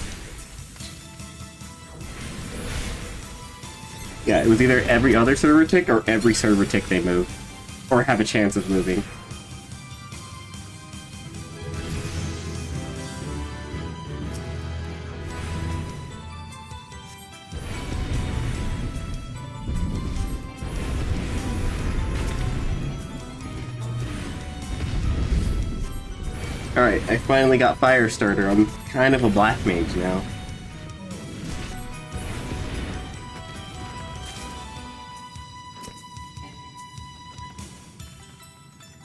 Yeah, it was either every other server tick or every server tick they move. Or have a chance of moving. Alright, I finally got Fire Starter. I'm kind of a black mage now.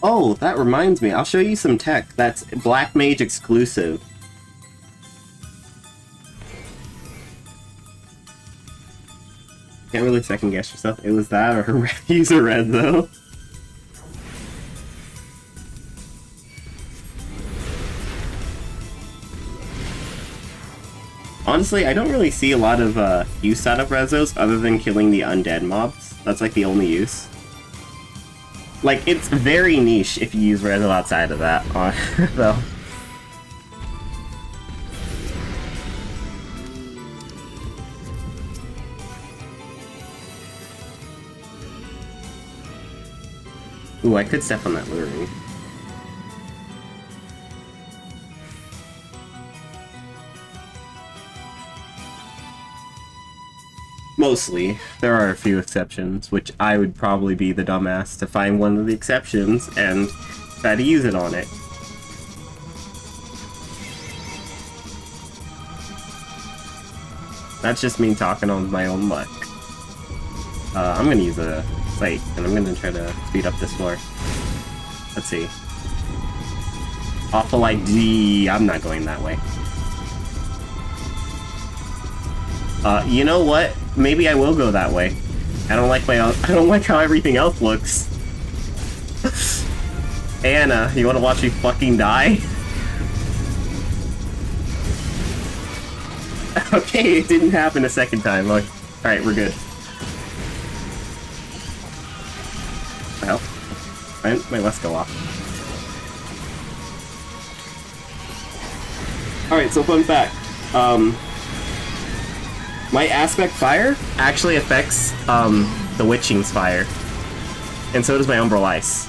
Oh, that reminds me. I'll show you some tech that's black mage exclusive. Can't really second guess yourself. It was that or use a red though. Honestly, I don't really see a lot of use out of Rezos other than killing the undead mobs. That's like the only use. Like, it's very niche if you use Rezo outside of that, though. Ooh, I could step on that luring. Mostly. There are a few exceptions, which I would probably be the dumbass to find one of the exceptions and try to use it on it. That's just me talking on my own luck. I'm gonna use a plate, and I'm gonna try to speed up this floor. Let's see. Awful ID. I'm not going that way. You know what? Maybe I will go that way. I don't like how everything else looks. Anna, you wanna watch me fucking die? Okay, it didn't happen a second time. Look. Alright, we're good. Well, my let's go off. Alright, so fun fact. My Aspect Fire actually affects the Witching's Fire. And so does my Umbral Ice.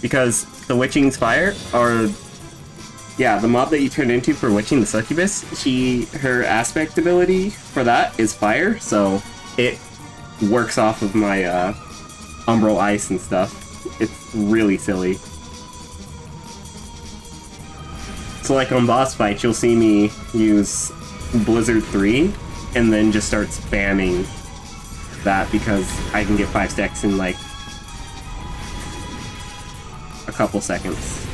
Because the Witching's Fire, or yeah, the mob that you turn into for Witching the Succubus, her aspect ability for that is fire, so it works off of my Umbral Ice and stuff. It's really silly. So like on boss fights, you'll see me use Blizzard 3 and then just start spamming that because I can get 5 stacks in like a couple seconds.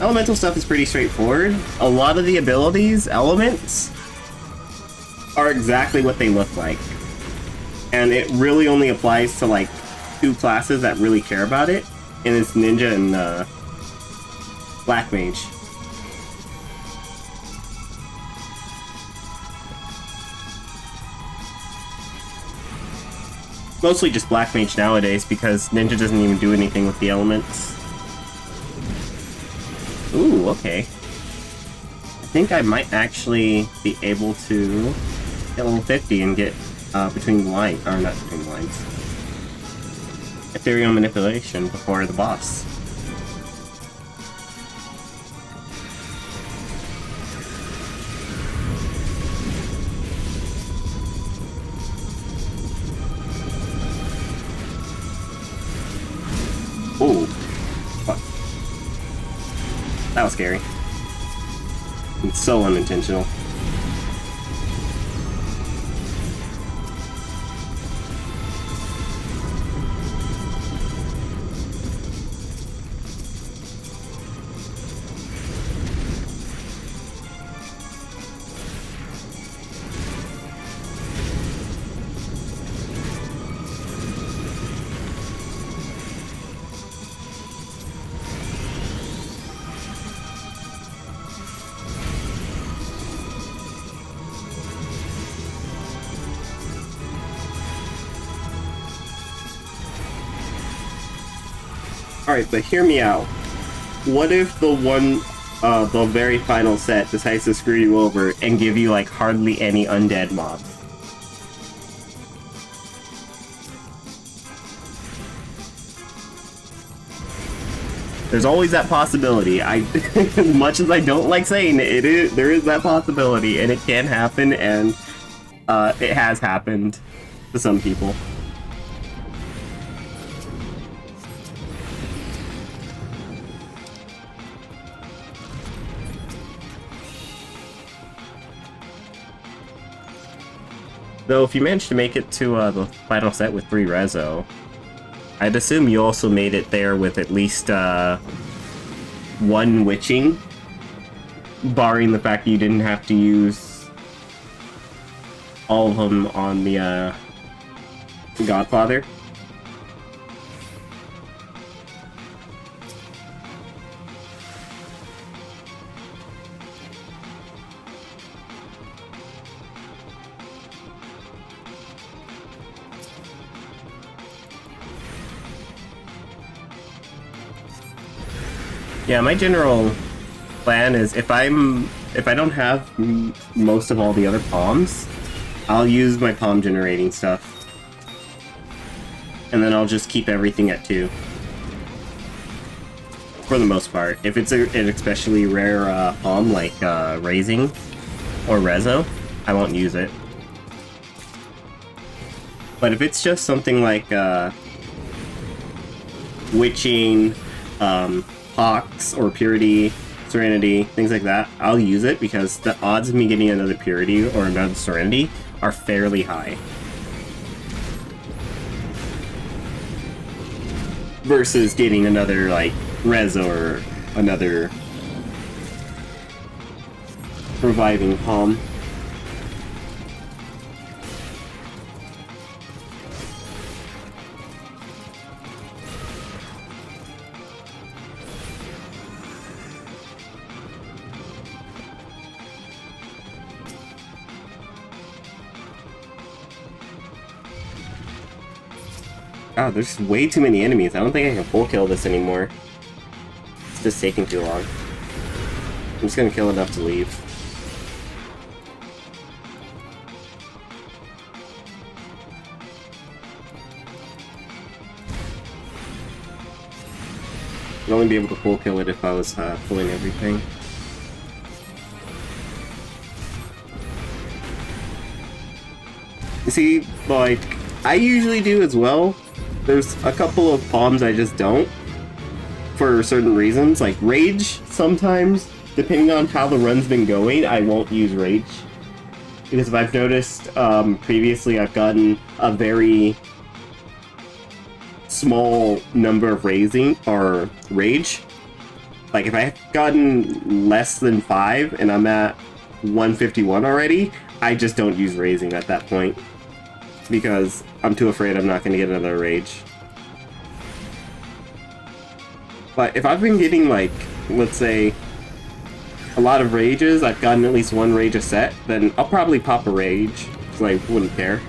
Elemental stuff is pretty straightforward. A lot of the abilities, elements, are exactly what they look like. And it really only applies to like 2 classes that really care about it, and it's Ninja and Black Mage. Mostly just Black Mage nowadays because Ninja doesn't even do anything with the elements. Ooh, okay. I think I might actually be able to get level 50 and get between the lines, or not between the lines. Ethereal Manipulation before the boss. Ooh. Fuck. That was scary. It's so unintentional. Alright, but hear me out. What if the very final set decides to screw you over and give you, like, hardly any undead mobs? There's always that possibility. As much as I don't like saying it, there is that possibility, and it can happen, and it has happened to some people. Though, if you manage to make it to the final set with 3 Rezo, I'd assume you also made it there with at least 1 Witching, barring the fact that you didn't have to use all of them on the Godfather. Yeah, my general plan is if I don't have most of all the other palms, I'll use my palm generating stuff. And then I'll just keep everything at 2. For the most part. If it's an especially rare palm like Raising or Rezo, I won't use it. But if it's just something like Witching, Hawks or Purity, Serenity, things like that, I'll use it because the odds of me getting another Purity or another Serenity are fairly high. Versus getting another, like, Rezo or another Reviving Palm. God, there's way too many enemies. I don't think I can full kill this anymore. It's just taking too long. I'm just gonna kill enough to leave. I'd only be able to full kill it if I was pulling everything. You see, like, I usually do as well. There's a couple of palms I just don't, for certain reasons. Like Rage, sometimes, depending on how the run's been going, I won't use Rage. Because if I've noticed previously, I've gotten a very small number of Raising or Rage. Like if I've gotten less than 5 and I'm at 151 already, I just don't use Raising at that point. Because I'm too afraid I'm not going to get another Rage. But if I've been getting, like, let's say, a lot of Rages, I've gotten at least 1 Rage a set, then I'll probably pop a Rage, because I wouldn't care.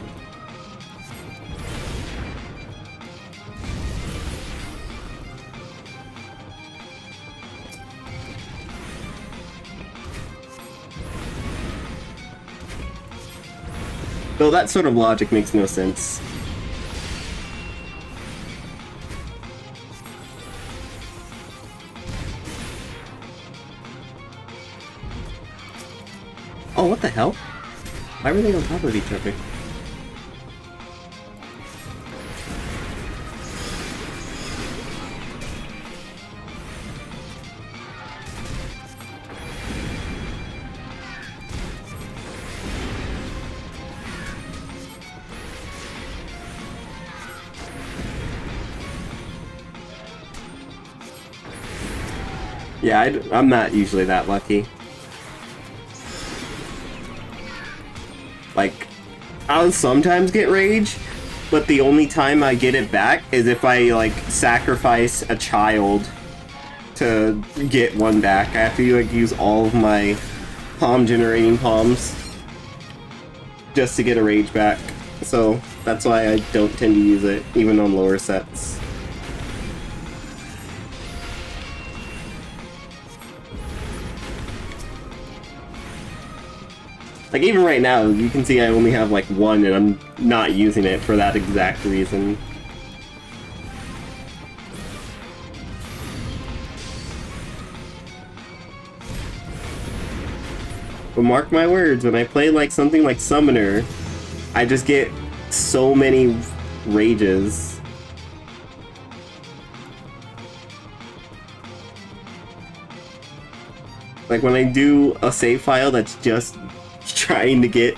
Though that sort of logic makes no sense. Oh, what the hell? Why were they on top of each other? Yeah, I'm not usually that lucky. Like, I'll sometimes get Rage, but the only time I get it back is if I, like, sacrifice a child to get one back. I have to, like, use all of my palm generating palms just to get a Rage back. So that's why I don't tend to use it, even on lower sets. Like, even right now, you can see I only have, like, one, and I'm not using it for that exact reason. But mark my words, when I play, like, something like Summoner, I just get so many rages. Like, when I do a save file that's just trying to get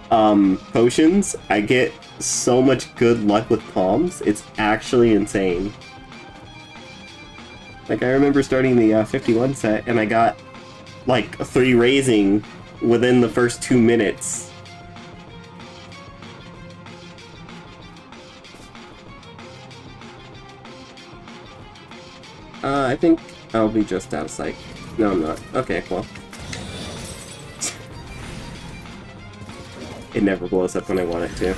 potions, I get so much good luck with palms. It's actually insane. Like, I remember starting the 51 set, and I got, like, 3 raising within the first 2 minutes. I think I'll be just out of sight. No, I'm not. Okay, well. It never blows up when I want it to.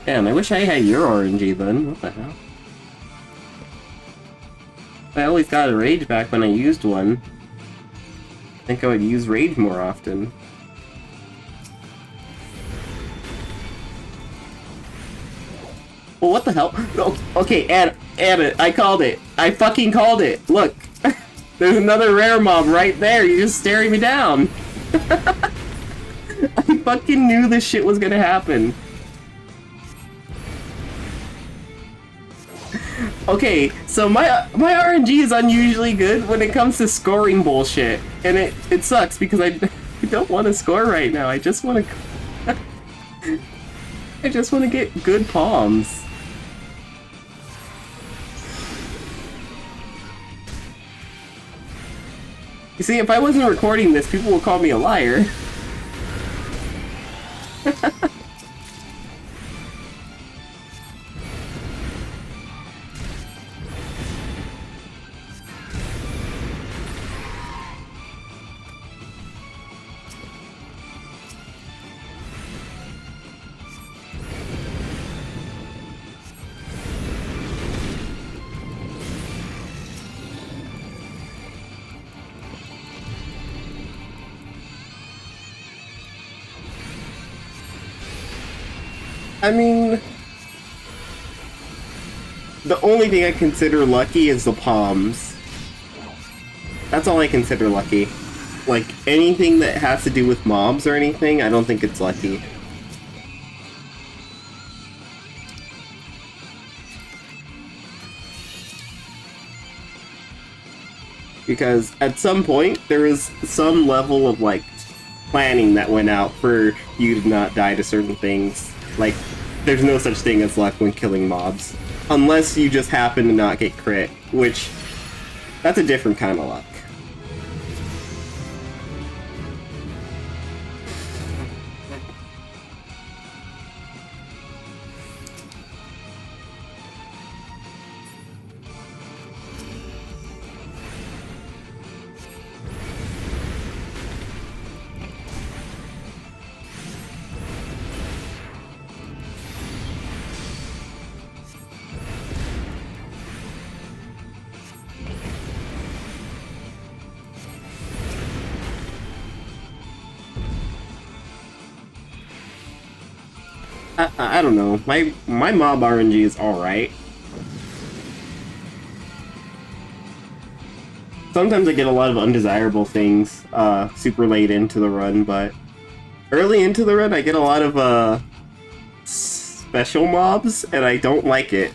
Damn, I wish I had your RNG then. What the hell? I always got a rage back when I used one. I think I would use rage more often. Well, what the hell? Oh, okay, add it. I called it. I fucking called it. Look. There's another rare mob right there. You're just staring me down. I fucking knew this shit was gonna happen. Okay, so my RNG is unusually good when it comes to scoring bullshit, and it sucks because I don't want to score right now. I just want to I just want to get good palms. You see, if I wasn't recording this, people would call me a liar. I mean, the only thing I consider lucky is the palms. That's all I consider lucky. Like, anything that has to do with mobs or anything, I don't think it's lucky. Because at some point, there is some level of, like, planning that went out for you to not die to certain things. Like, there's no such thing as luck when killing mobs. Unless you just happen to not get crit, which, that's a different kind of luck. I don't know. My mob RNG is alright. Sometimes I get a lot of undesirable things super late into the run, but early into the run I get a lot of special mobs, and I don't like it.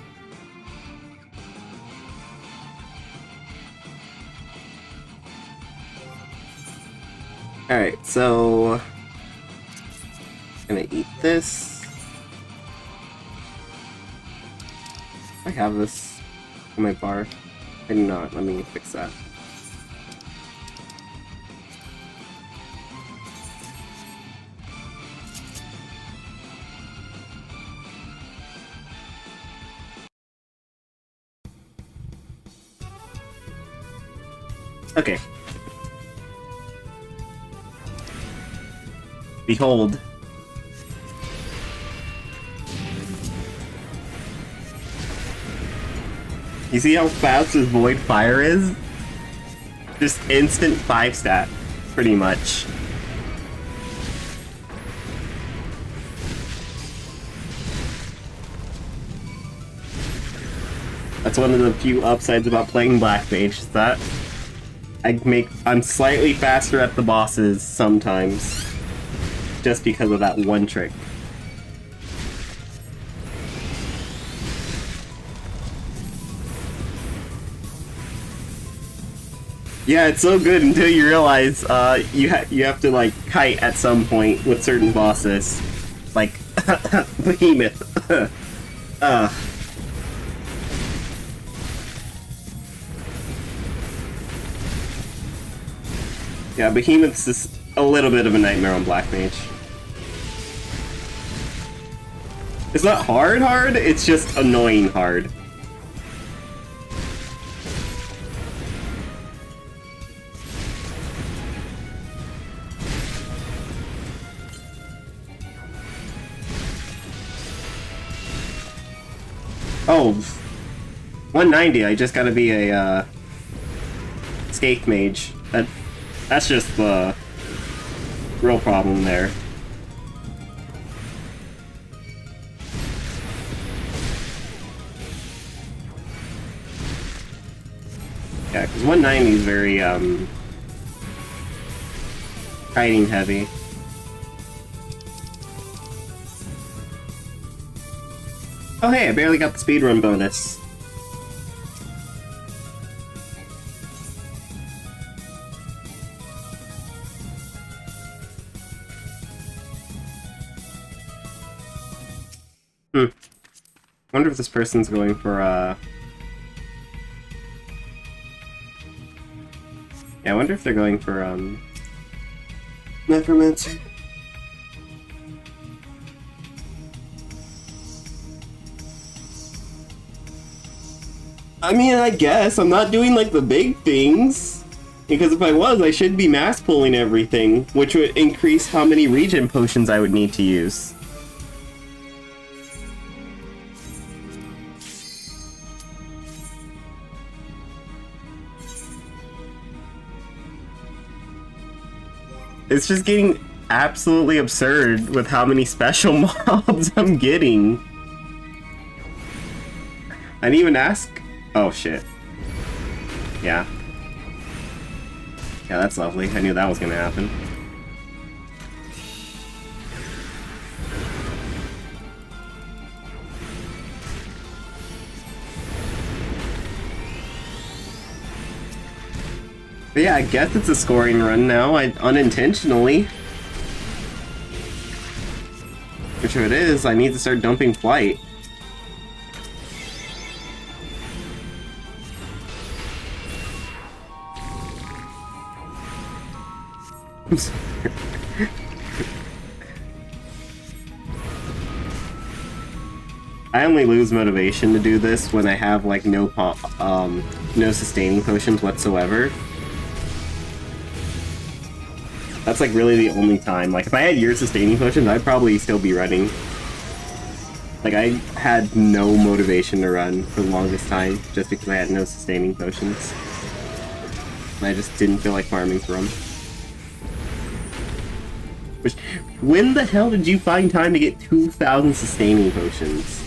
Alright, so I'm gonna eat this. I have this on my bar. I do not. Let me fix that. Okay. Behold. You see how fast his Void Fire is? Just instant 5-stat, pretty much. That's one of the few upsides about playing Black Mage, is that I'm slightly faster at the bosses sometimes, just because of that one trick. Yeah, it's so good until you realize you have to like kite at some point with certain bosses, like Behemoth. Yeah, Behemoth's just a little bit of a nightmare on Black Mage. It's not hard, it's just annoying hard. Oh, 190, I just gotta be a Scathe Mage. That's just the real problem there. Yeah, because 190 is very, kiting heavy. Oh hey, I barely got the speedrun bonus. Wonder if this person's going for, yeah, I wonder if they're going for, Necromancer. I mean, I guess. I'm not doing, like, the big things. Because if I was, I should be mass pulling everything, which would increase how many regen potions I would need to use. It's just getting absolutely absurd with how many special mobs I'm getting. I didn't even ask. Oh shit. Yeah. Yeah, that's lovely. I knew that was gonna happen. But yeah, I guess it's a scoring run now, unintentionally. Which if it is, I need to start dumping flight. I'm sorry. I only lose motivation to do this when I have like no sustaining potions whatsoever. That's like really the only time. Like if I had your sustaining potions, I'd probably still be running. Like I had no motivation to run for the longest time just because I had no sustaining potions. And I just didn't feel like farming for them. Which, when the hell did you find time to get 2,000 sustaining potions?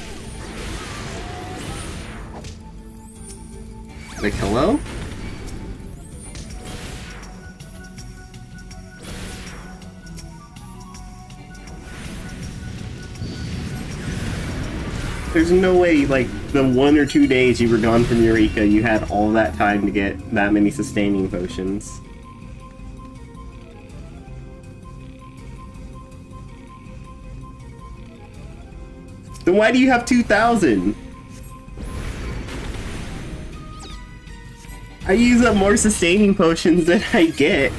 Like, hello? There's no way, like, the 1 or 2 days you were gone from Eureka, you had all that time to get that many sustaining potions. Then why do you have 2,000? I use up more sustaining potions than I get.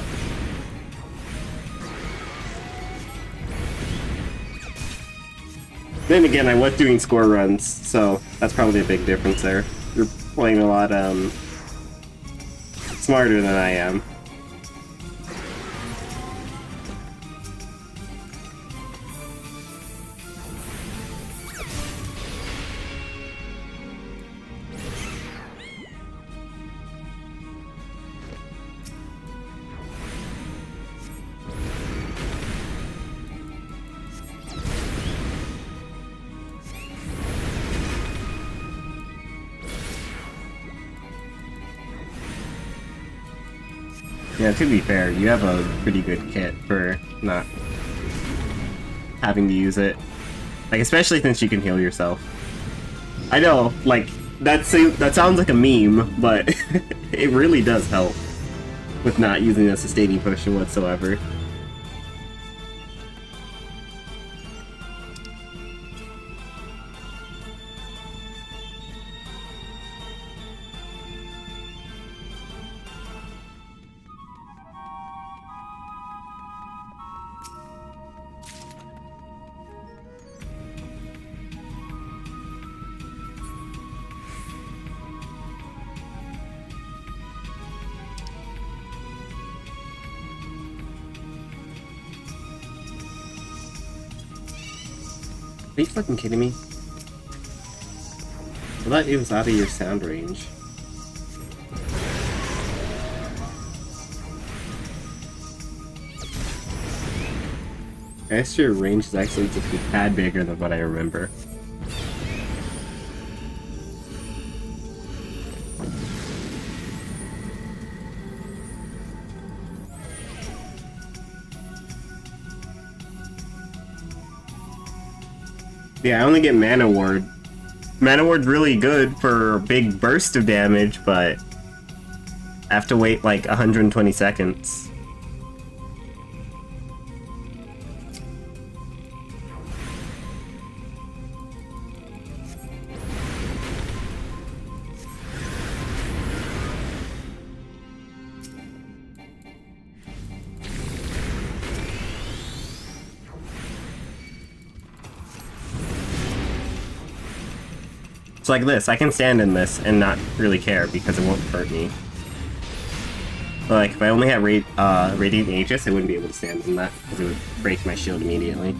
Then again, I was doing score runs, so that's probably a big difference there. You're playing a lot, smarter than I am. Yeah, to be fair, you have a pretty good kit for not having to use it. Like, especially since you can heal yourself. I know, like, that sounds like a meme, but it really does help with not using a sustaining potion whatsoever. Are you fucking kidding me? I thought it was out of your sound range. I guess your range is actually just a tad bigger than what I remember. Yeah, I only get Mana Ward. Mana Ward's really good for a big burst of damage, but I have to wait like 120 seconds. It's like this, I can stand in this and not really care because it won't hurt me. But like, if I only had Radiant Aegis, I wouldn't be able to stand in that because it would break my shield immediately.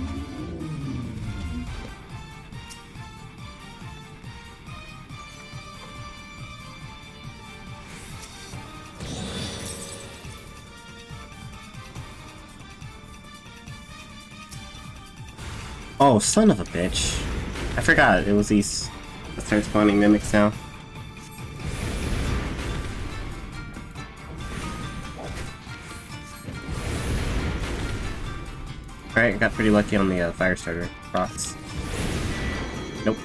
Oh, son of a bitch. I forgot, it was these... Let's start spawning mimics now. Alright, got pretty lucky on the fire starter procs. Nope.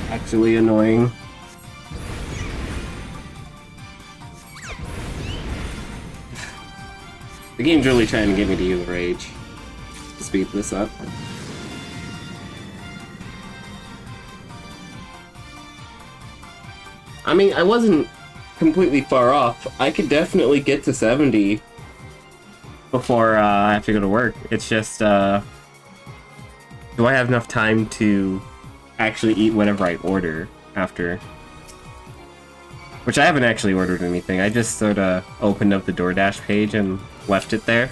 Actually annoying. The game's really trying to get me to use Rage to speed this up. I mean, I wasn't completely far off. I could definitely get to 70 before I have to go to work. It's just, do I have enough time to actually eat whatever I order after? Which I haven't actually ordered anything. I just sort of opened up the DoorDash page and left it there.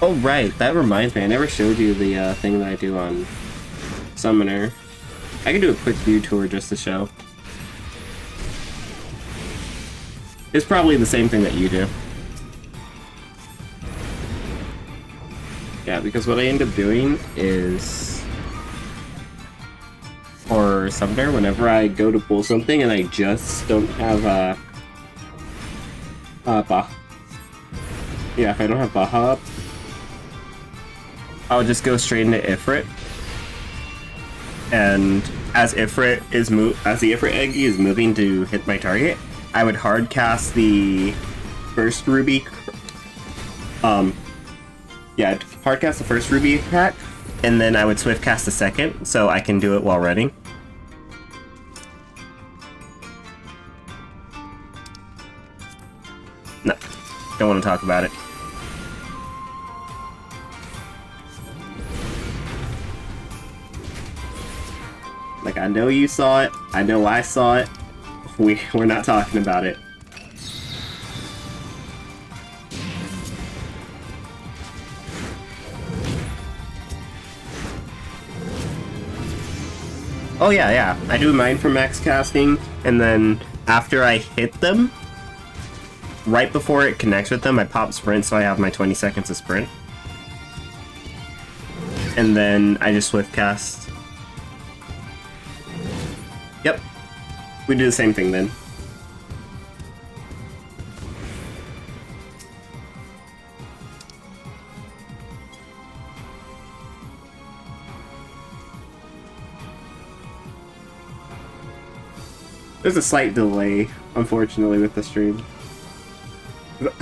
Oh, right. That reminds me. I never showed you the thing that I do on Summoner. I can do a quick view tour just to show. It's probably the same thing that you do. Yeah, because what I end up doing is... for Summoner, whenever I go to pull something and I just don't have yeah, if I don't have Baha up, I'll just go straight into Ifrit. And as Ifrit is as the Ifrit egg is moving to hit my target, I would hard cast the first ruby. Yeah, I'd hard cast the first ruby attack, and then I would swift cast the second, so I can do it while running. No, don't want to talk about it. Like, I know you saw it, I know I saw it, we're not talking about it. Oh yeah, I do mine for max casting, and then after I hit them, right before it connects with them, I pop sprint so I have my 20 seconds of sprint. And then I just swift cast. Yep. We do the same thing then. There's a slight delay, unfortunately, with the stream.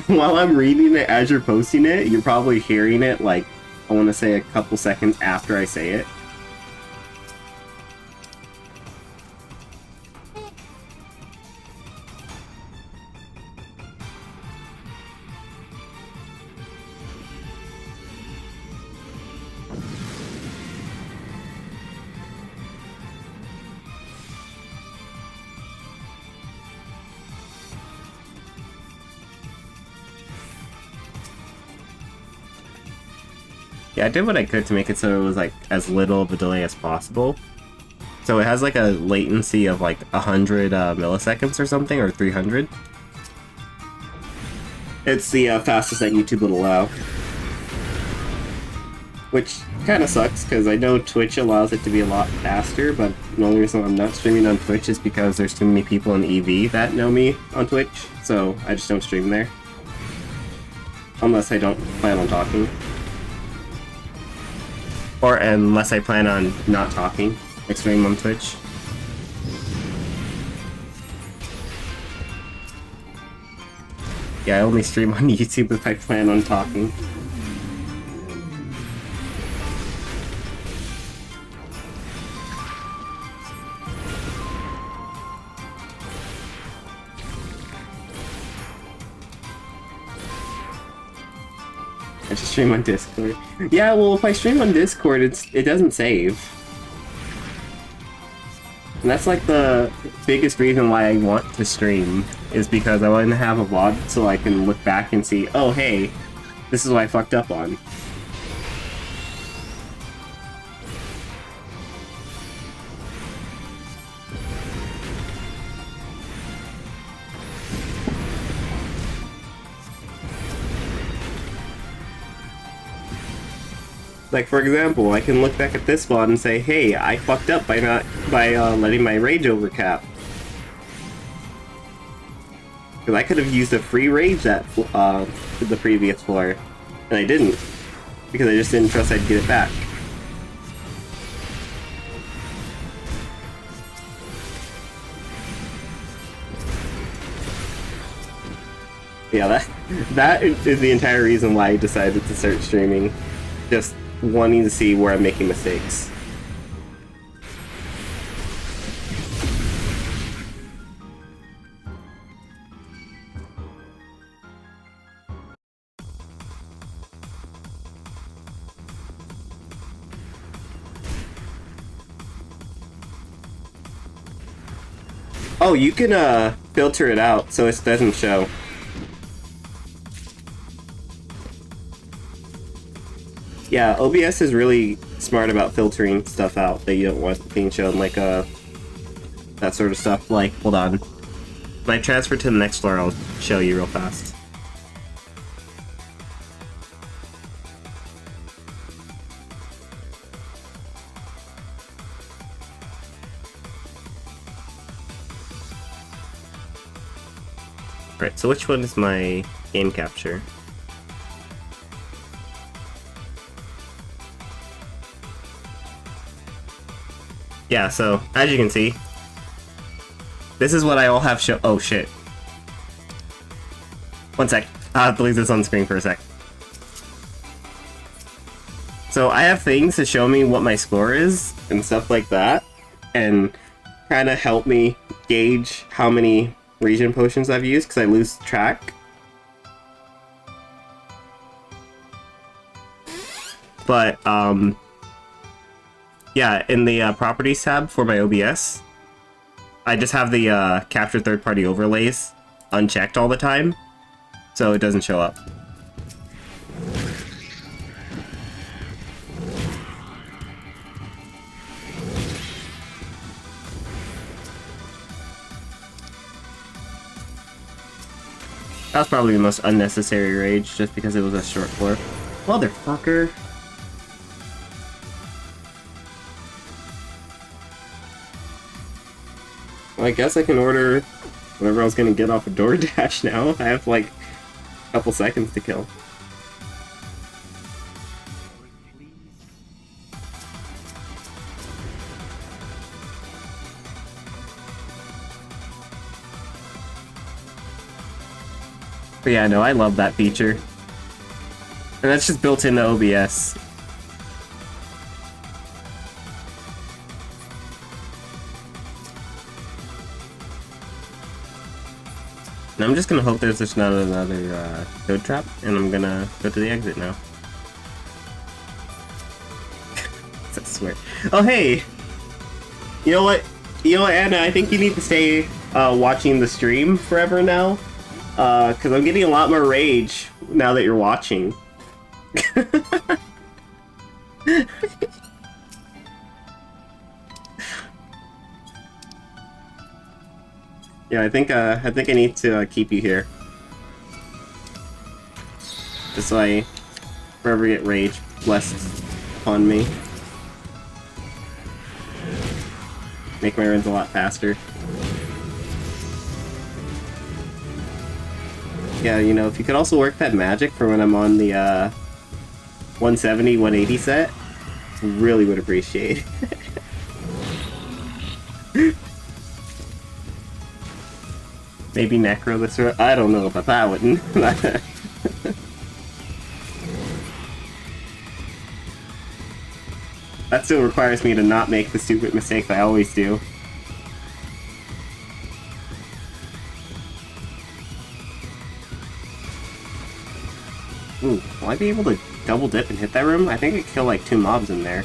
While I'm reading it as you're posting it, you're probably hearing it, like, I want to say a couple seconds after I say it. Yeah, I did what I could to make it so it was like as little of a delay as possible. So it has like a latency of like 100 milliseconds or something, or 300. It's the fastest that YouTube would allow. Which kind of sucks, because I know Twitch allows it to be a lot faster, but the only reason I'm not streaming on Twitch is because there's too many people in EV that know me on Twitch, so I just don't stream there. Unless I don't plan on talking. Or unless I plan on not talking, I stream on Twitch. Yeah, I only stream on YouTube if I plan on talking. I just stream on Discord. Yeah, well, if I stream on Discord, it doesn't save. And that's like the biggest reason why I want to stream, is because I want to have a VOD so I can look back and see, oh hey, this is what I fucked up on. Like, for example, I can look back at this VOD and say, hey, I fucked up by letting my rage overcap. Because I could have used a free rage that the previous floor, and I didn't, because I just didn't trust I'd get it back. Yeah, that is the entire reason why I decided to start streaming. Just wanting to see where I'm making mistakes. Oh, you can filter it out so it doesn't show. Yeah, OBS is really smart about filtering stuff out that you don't want being shown, like that sort of stuff. Like, hold on. When I transfer to the next floor, I'll show you real fast. Right, so which one is my game capture? Yeah, so, as you can see, this is what I all have show- oh shit. One sec, I'll have to leave this on screen for a sec. So I have things to show me what my score is, and stuff like that, and kind of help me gauge how many region potions I've used, because I lose track. But, yeah, in the properties tab for my OBS, I just have the capture third-party overlays unchecked all the time, so it doesn't show up. That was probably the most unnecessary rage, just because it was a short floor. Motherfucker! Well, I guess I can order whatever I was gonna get off of DoorDash now. I have like a couple seconds to kill. But yeah, no, I love that feature. And that's just built into OBS. And I'm just gonna hope there's just not another code trap, and I'm gonna go to the exit now. I swear. Oh hey! You know what? You know what, Anna? I think you need to stay watching the stream forever now. Because I'm getting a lot more rage now that you're watching. Yeah, I think I need to keep you here. Just so I forever get rage blessed on me. Make my runs a lot faster. Yeah, you know, if you could also work that magic for when I'm on the 170, 180 set, really would appreciate it. Maybe Necro this row? I don't know about that one. That still requires me to not make the stupid mistakes I always do. Ooh, will I be able to double dip and hit that room? I think I kill like 2 mobs in there.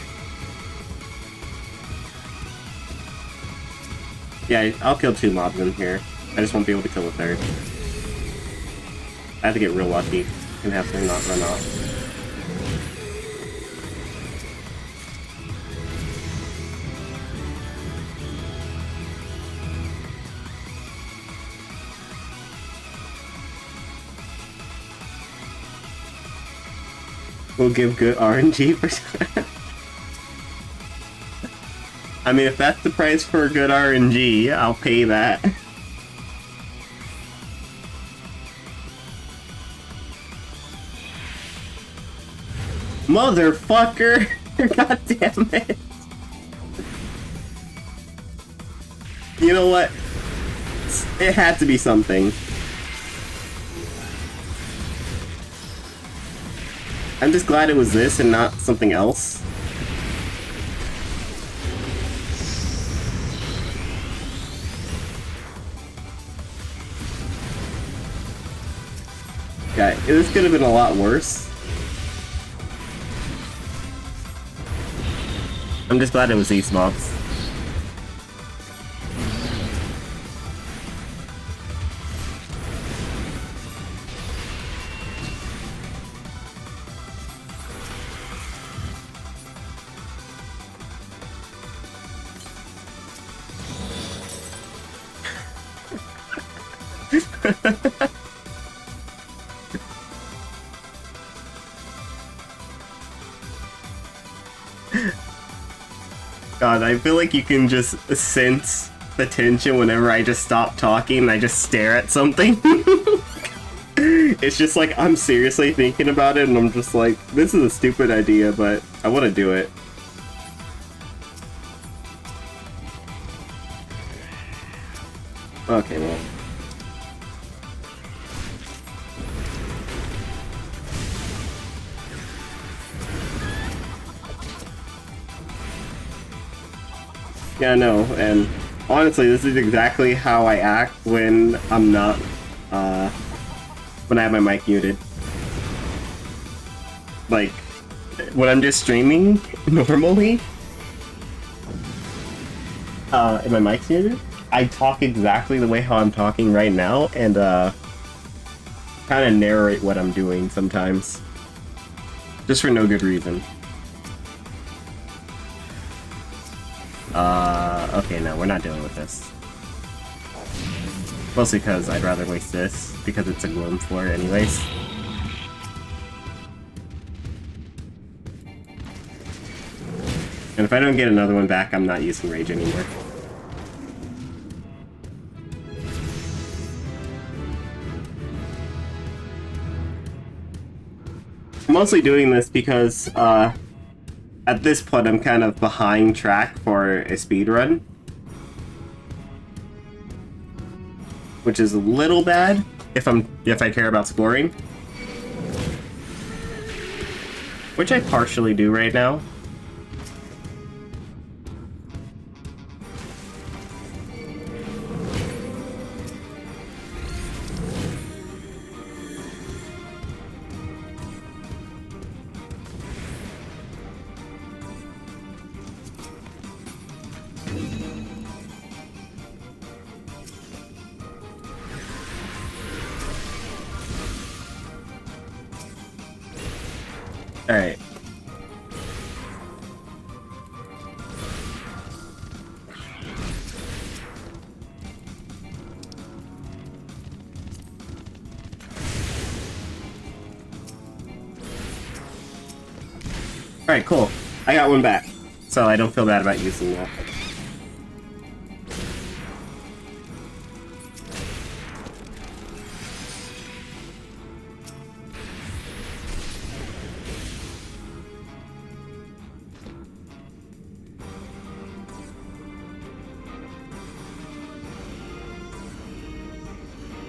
Yeah, I'll kill 2 mobs in here. I just won't be able to kill a third. I have to get real lucky and have to not run off. We'll give good RNG for... I mean, if that's the price for a good RNG, I'll pay that. Motherfucker! God damn it! You know what? It had to be something. I'm just glad it was this and not something else. Yeah, this could have been a lot worse. I'm just glad it was these mobs. God, I feel like you can just sense the tension whenever I just stop talking and I just stare at something. It's just like, I'm seriously thinking about it and I'm just like, this is a stupid idea, but I want to do it. Okay, well. Yeah, no, and honestly, this is exactly how I act when I'm not, when I have my mic muted. Like, when I'm just streaming, normally, and my mic's muted, I talk exactly the way how I'm talking right now, and, kind of narrate what I'm doing sometimes. Just for no good reason. Okay, no, we're not dealing with this. Mostly because I'd rather waste this, because it's a gloom floor anyways. And if I don't get another one back, I'm not using Rage anymore. I'm mostly doing this because, at this point, I'm kind of behind track for a speed run, which is a little bad if I care about scoring, which I partially do right now. Alright. Alright, cool. I got one back, so I don't feel bad about using that.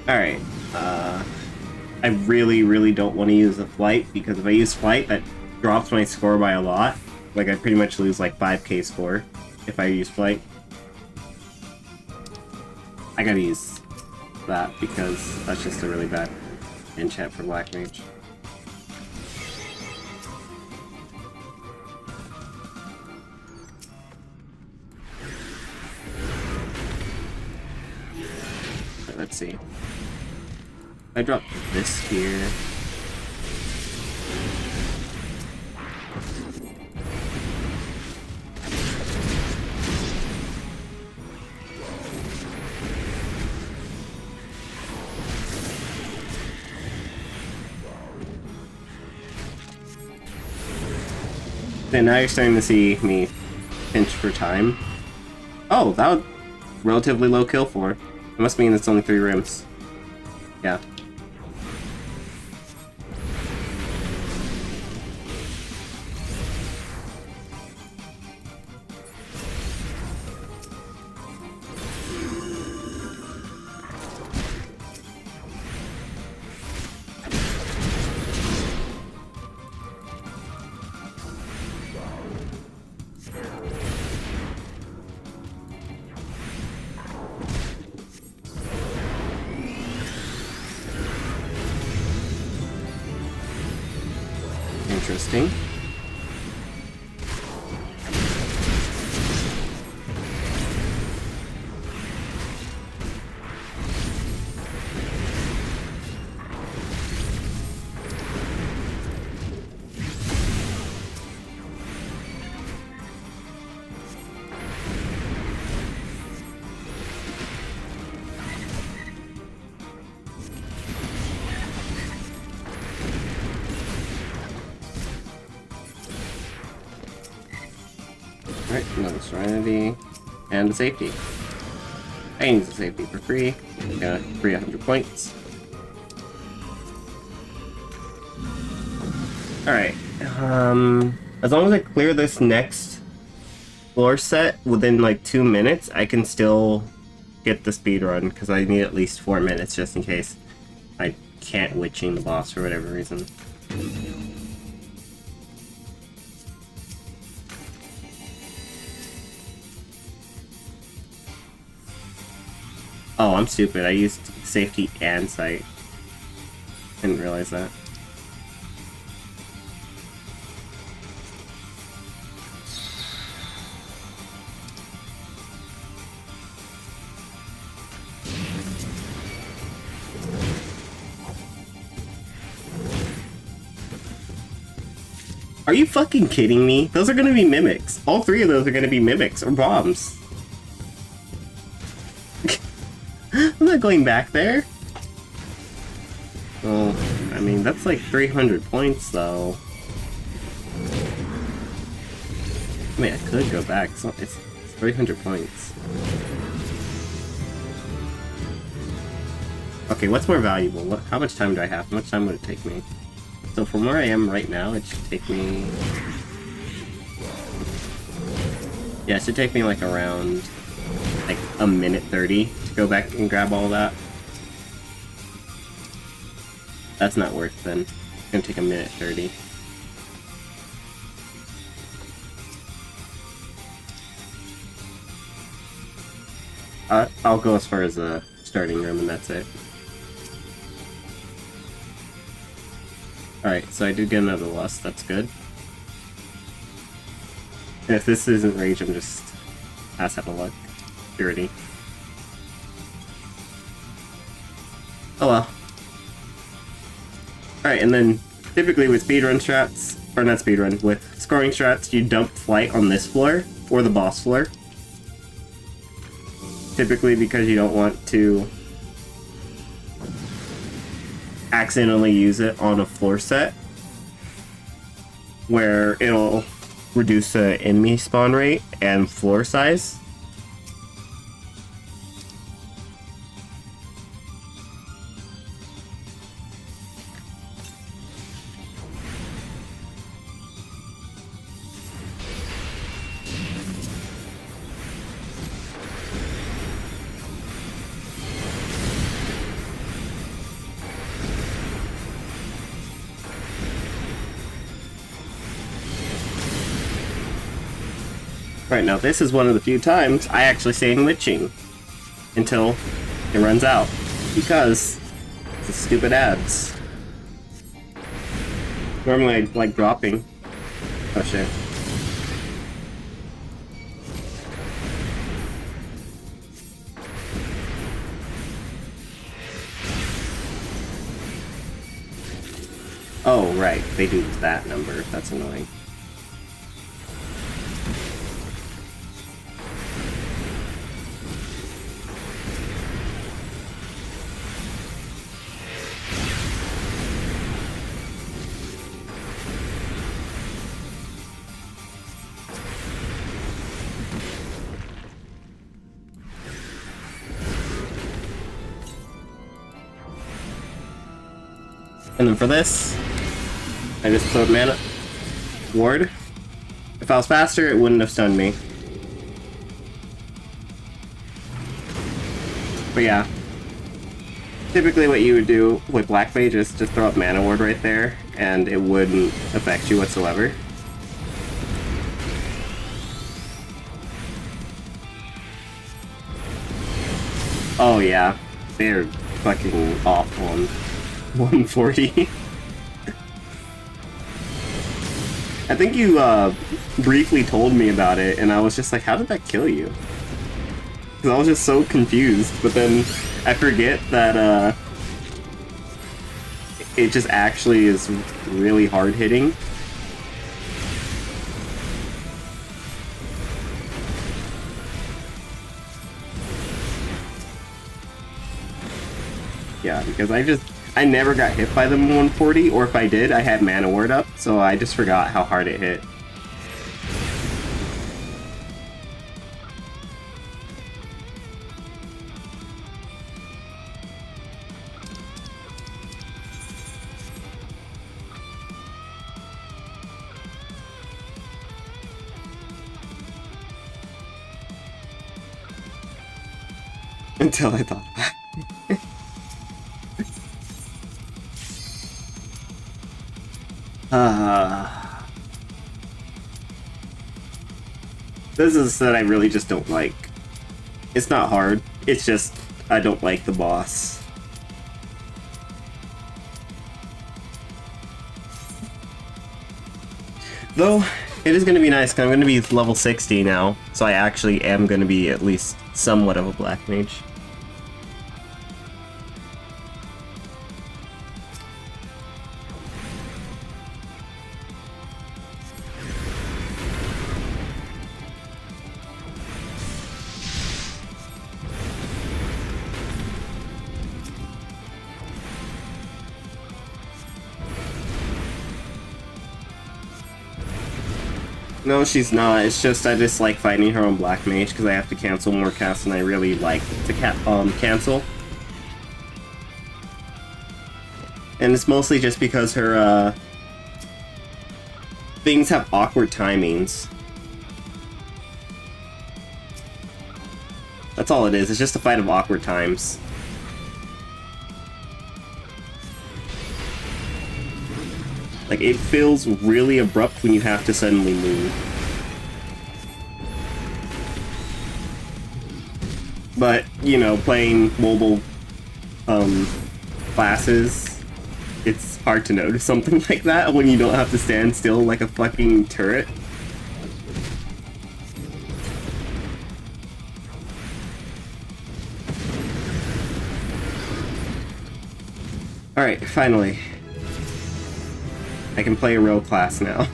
Alright, I really don't want to use the flight, because if I use flight, that drops my score by a lot. Like, I pretty much lose like 5k score if I use flight. I gotta use that, because that's just a really bad enchant for Black Mage. Let's see. I drop this here. Then now you're starting to see me pinch for time. Oh, that was relatively low kill for. It must mean it's only 3 rooms. Yeah. Interesting. Alright, another Serenity. And the safety. I can use the safety for free. Got 300 points. Alright. As long as I clear this next floor set within like 2 minutes, I can still get the speed run, because I need at least 4 minutes just in case I can't witching the boss for whatever reason. Oh, I'm stupid. I used safety and sight. Didn't realize that. Are you fucking kidding me? Those are gonna be mimics. All 3 of those are gonna be mimics or bombs. I'm not going back there. Well, I mean, that's like 300 points, though. I mean, I could go back. It's 300 points. Okay, what's more valuable? How much time do I have? How much time would it take me? So from where I am right now, it should take me... Yeah, it should take me like around... like a minute 30 to go back and grab all that. That's not worth then. It's gonna take a minute 30. I'll go as far as the starting room and that's it. Alright, so I did get another lust, that's good. And if this isn't rage, I'm just ass out of luck. Purity. Oh well. Alright, and then typically with speedrun strats, or not speedrun, with scoring strats, you dump flight on this floor, or the boss floor. Typically because you don't want to accidentally use it on a floor set where it'll reduce the enemy spawn rate and floor size. Right, now this is one of the few times I actually stay in witching until it runs out, because the stupid ads. Normally I like dropping. Oh shit. Oh right, they do that number. That's annoying. And then for this, I just put mana ward. If I was faster, it wouldn't have stunned me. But yeah, typically what you would do with Black Mage is just throw up mana ward right there, and it wouldn't affect you whatsoever. Oh yeah, they're fucking awful on 140. I think you briefly told me about it, and I was just like, how did that kill you? Because I was just so confused, but then I forget that it just actually is really hard hitting. Yeah, because I never got hit by them in 140, or if I did, I had mana ward up, so I just forgot how hard it hit. Until I thought this is that I really just don't like. It's not hard, it's just I don't like the boss. Though, it is going to be nice, because I'm going to be level 60 now, so I actually am going to be at least somewhat of a black mage. No, she's not. It's just I just like fighting her on Black Mage because I have to cancel more casts than I really like to cancel. And it's mostly just because her things have awkward timings. That's all it is. It's just a fight of awkward times. Like, it feels really abrupt when you have to suddenly move. But, you know, playing mobile classes, it's hard to notice something like that when you don't have to stand still like a fucking turret. Alright, finally. I can play a real class now.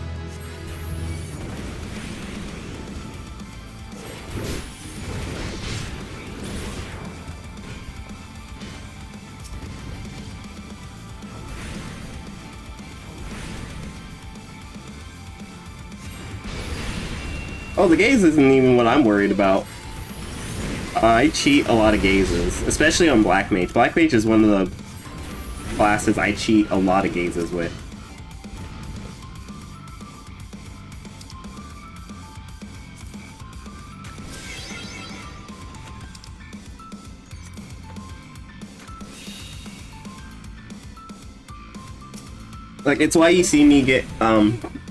Oh, the gaze isn't even what I'm worried about. I cheat a lot of gazes, especially on Black Mage. Black Mage is one of the classes I cheat a lot of gazes with. Like, it's why you see me get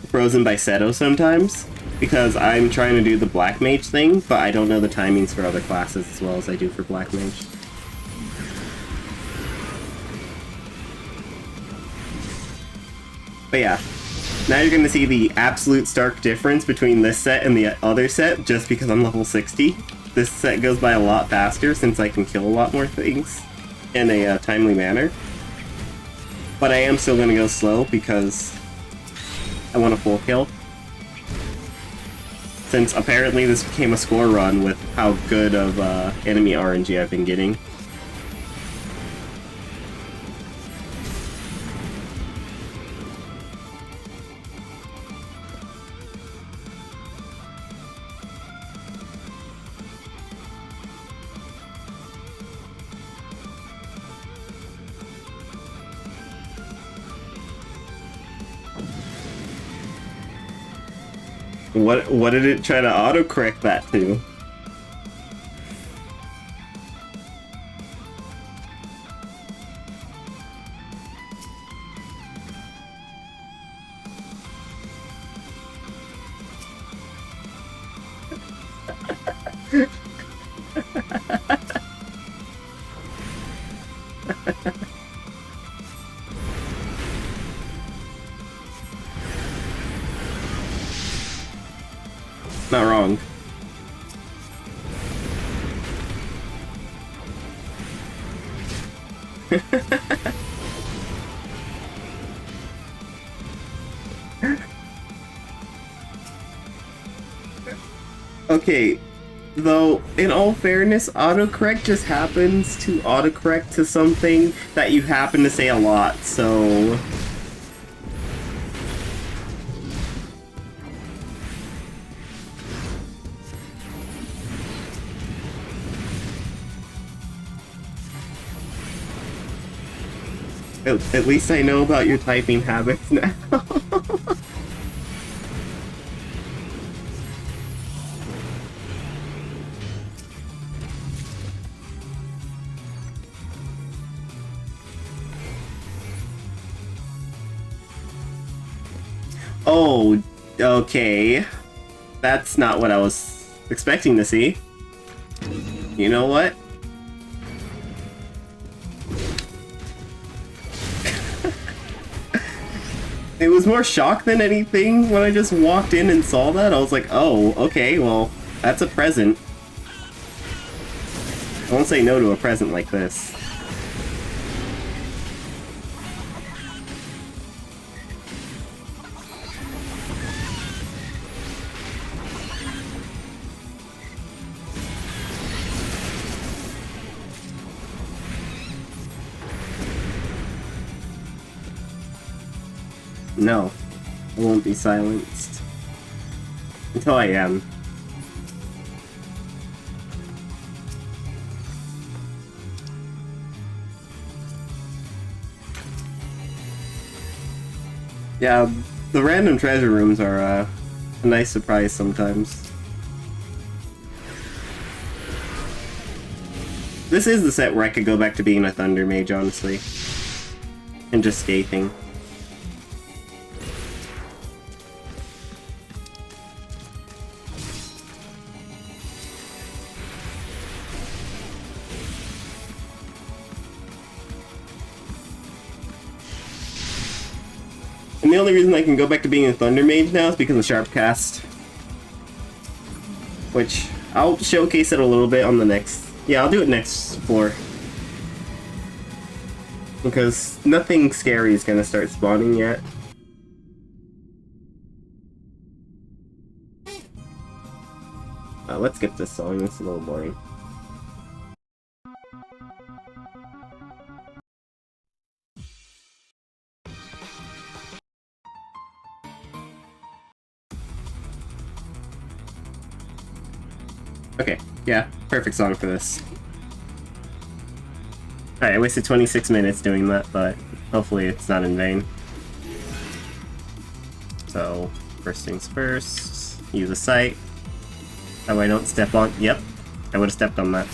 frozen by Seto sometimes, because I'm trying to do the Black Mage thing, but I don't know the timings for other classes as well as I do for Black Mage. But yeah, now you're gonna see the absolute stark difference between this set and the other set just because I'm level 60. This set goes by a lot faster since I can kill a lot more things in a timely manner. But I am still gonna go slow because I want a full kill. Since apparently this became a score run with how good of enemy RNG I've been getting. What did it try to autocorrect that to? Not wrong. Okay, though, in all fairness, autocorrect just happens to autocorrect to something that you happen to say a lot, so... At least I know about your typing habits now. Oh, okay. That's not what I was expecting to see. You know what? It was more shock than anything when I just walked in and saw that. I was like, oh, okay, well, that's a present. I won't say no to a present like this. No, I won't be silenced. Until I am. Yeah, the random treasure rooms are a nice surprise sometimes. This is the set where I could go back to being a Thunder Mage, honestly. And just skating. And the only reason I can go back to being a Thunder Mage now is because of Sharpcast. Which, I'll showcase it a little bit on the next... Yeah, I'll do it next floor. Because nothing scary is gonna start spawning yet. Let's skip this song, it's a little boring. Okay, yeah, perfect song for this. Alright, I wasted 26 minutes doing that, but hopefully it's not in vain. So, first things first, use a sight. That way I don't step on... Yep, I would have stepped on that.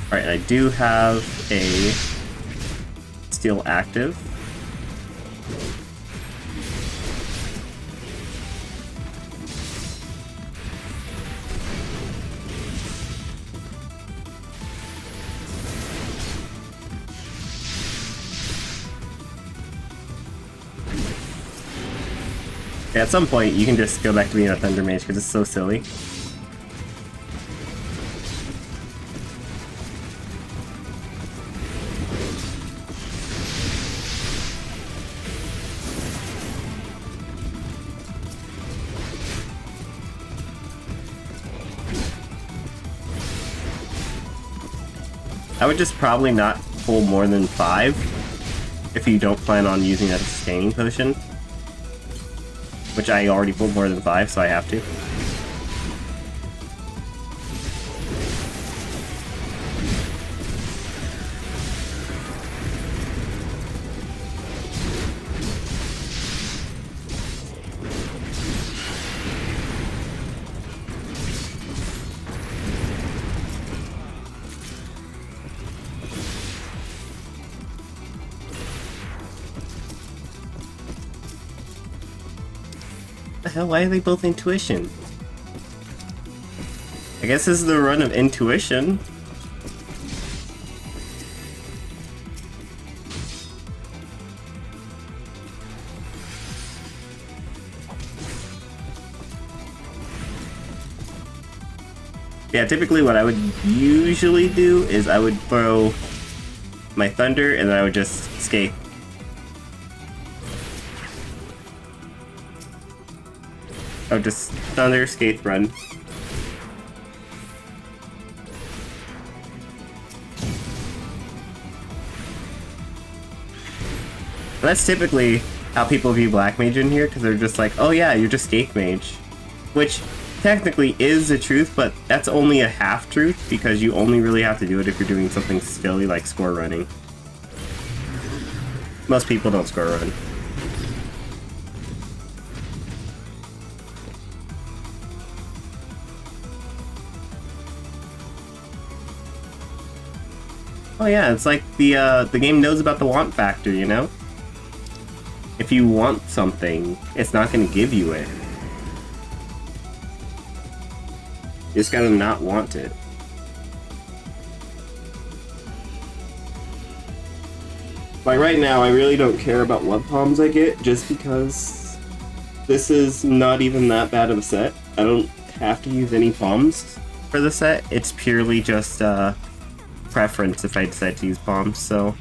Alright, I do have a steel active. Yeah, at some point, you can just go back to being a Thunder Mage because it's so silly. I would just probably not pull more than 5 if you don't plan on using a sustaining potion. Which I already pulled more than 5, so I have to. What the hell? Why are they both intuition? I guess this is the run of intuition. Yeah, typically what I would usually do is I would throw my thunder and then I would just skate. I would just thunder, skate, run. And that's typically how people view Black Mage in here, because they're just like, oh yeah, you're just Skate Mage. Which technically is the truth, but that's only a half-truth, because you only really have to do it if you're doing something silly like score running. Most people don't score run. Oh yeah, it's like the game knows about the want factor, you know? If you want something, it's not gonna give you it. You just gotta not want it. Like right now, I really don't care about what palms I get, just because this is not even that bad of a set. I don't have to use any palms for the set. It's purely just preference if I decide to use palms, so...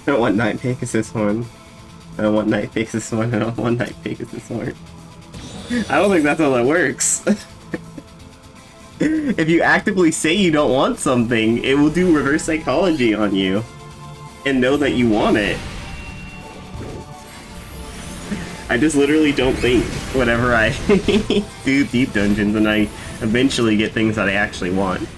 I don't want Night Pegasus Horn. I don't want Night Pegasus Horn. I don't want Night Pegasus Horn. I don't think that's how that works. If you actively say you don't want something, it will do reverse psychology on you. And know that you want it. I just literally don't think whenever I do deep dungeons and I eventually get things that I actually want.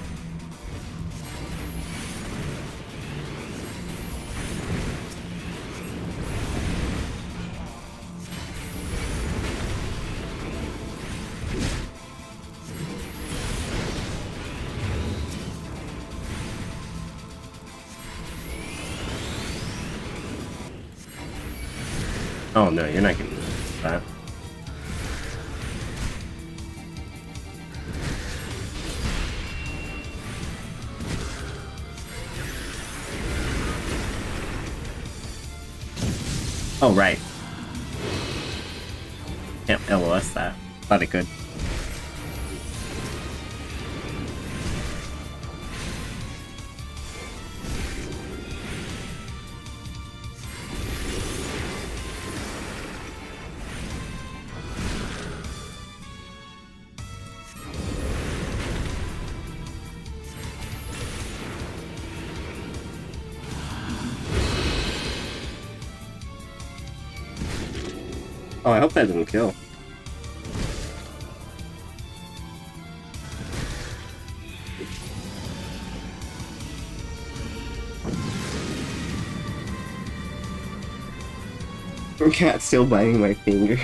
Oh no, you're not gonna do that. Oh right. Can't LOS that. Thought it could. Oh, I hope that didn't kill. Cat's still biting my finger.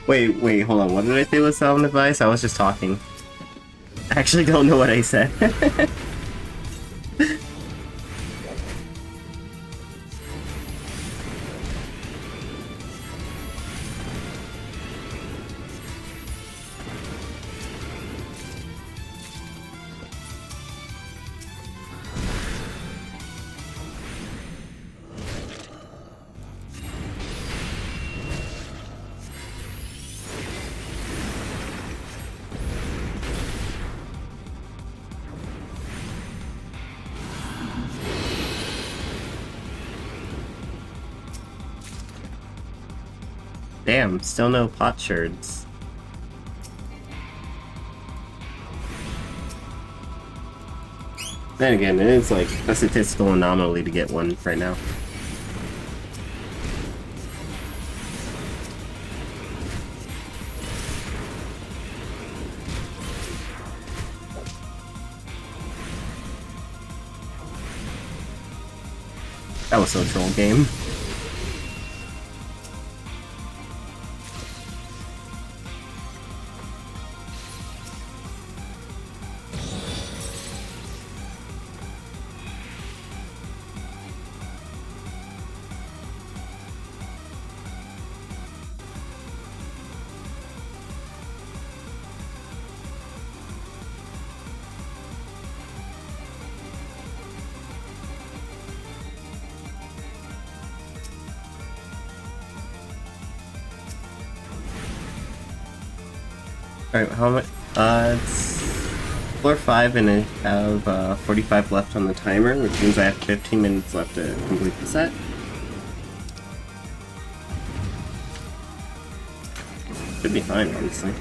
wait, hold on. What did I say was sound advice? I was just talking. I actually don't know what I said. Damn, still no potsherds. Then again, it is like a statistical anomaly to get one right now. That was so troll game. Alright, how much? It's floor 5 and I have 45 left on the timer, which means I have 15 minutes left to complete the set. Should be fine, honestly.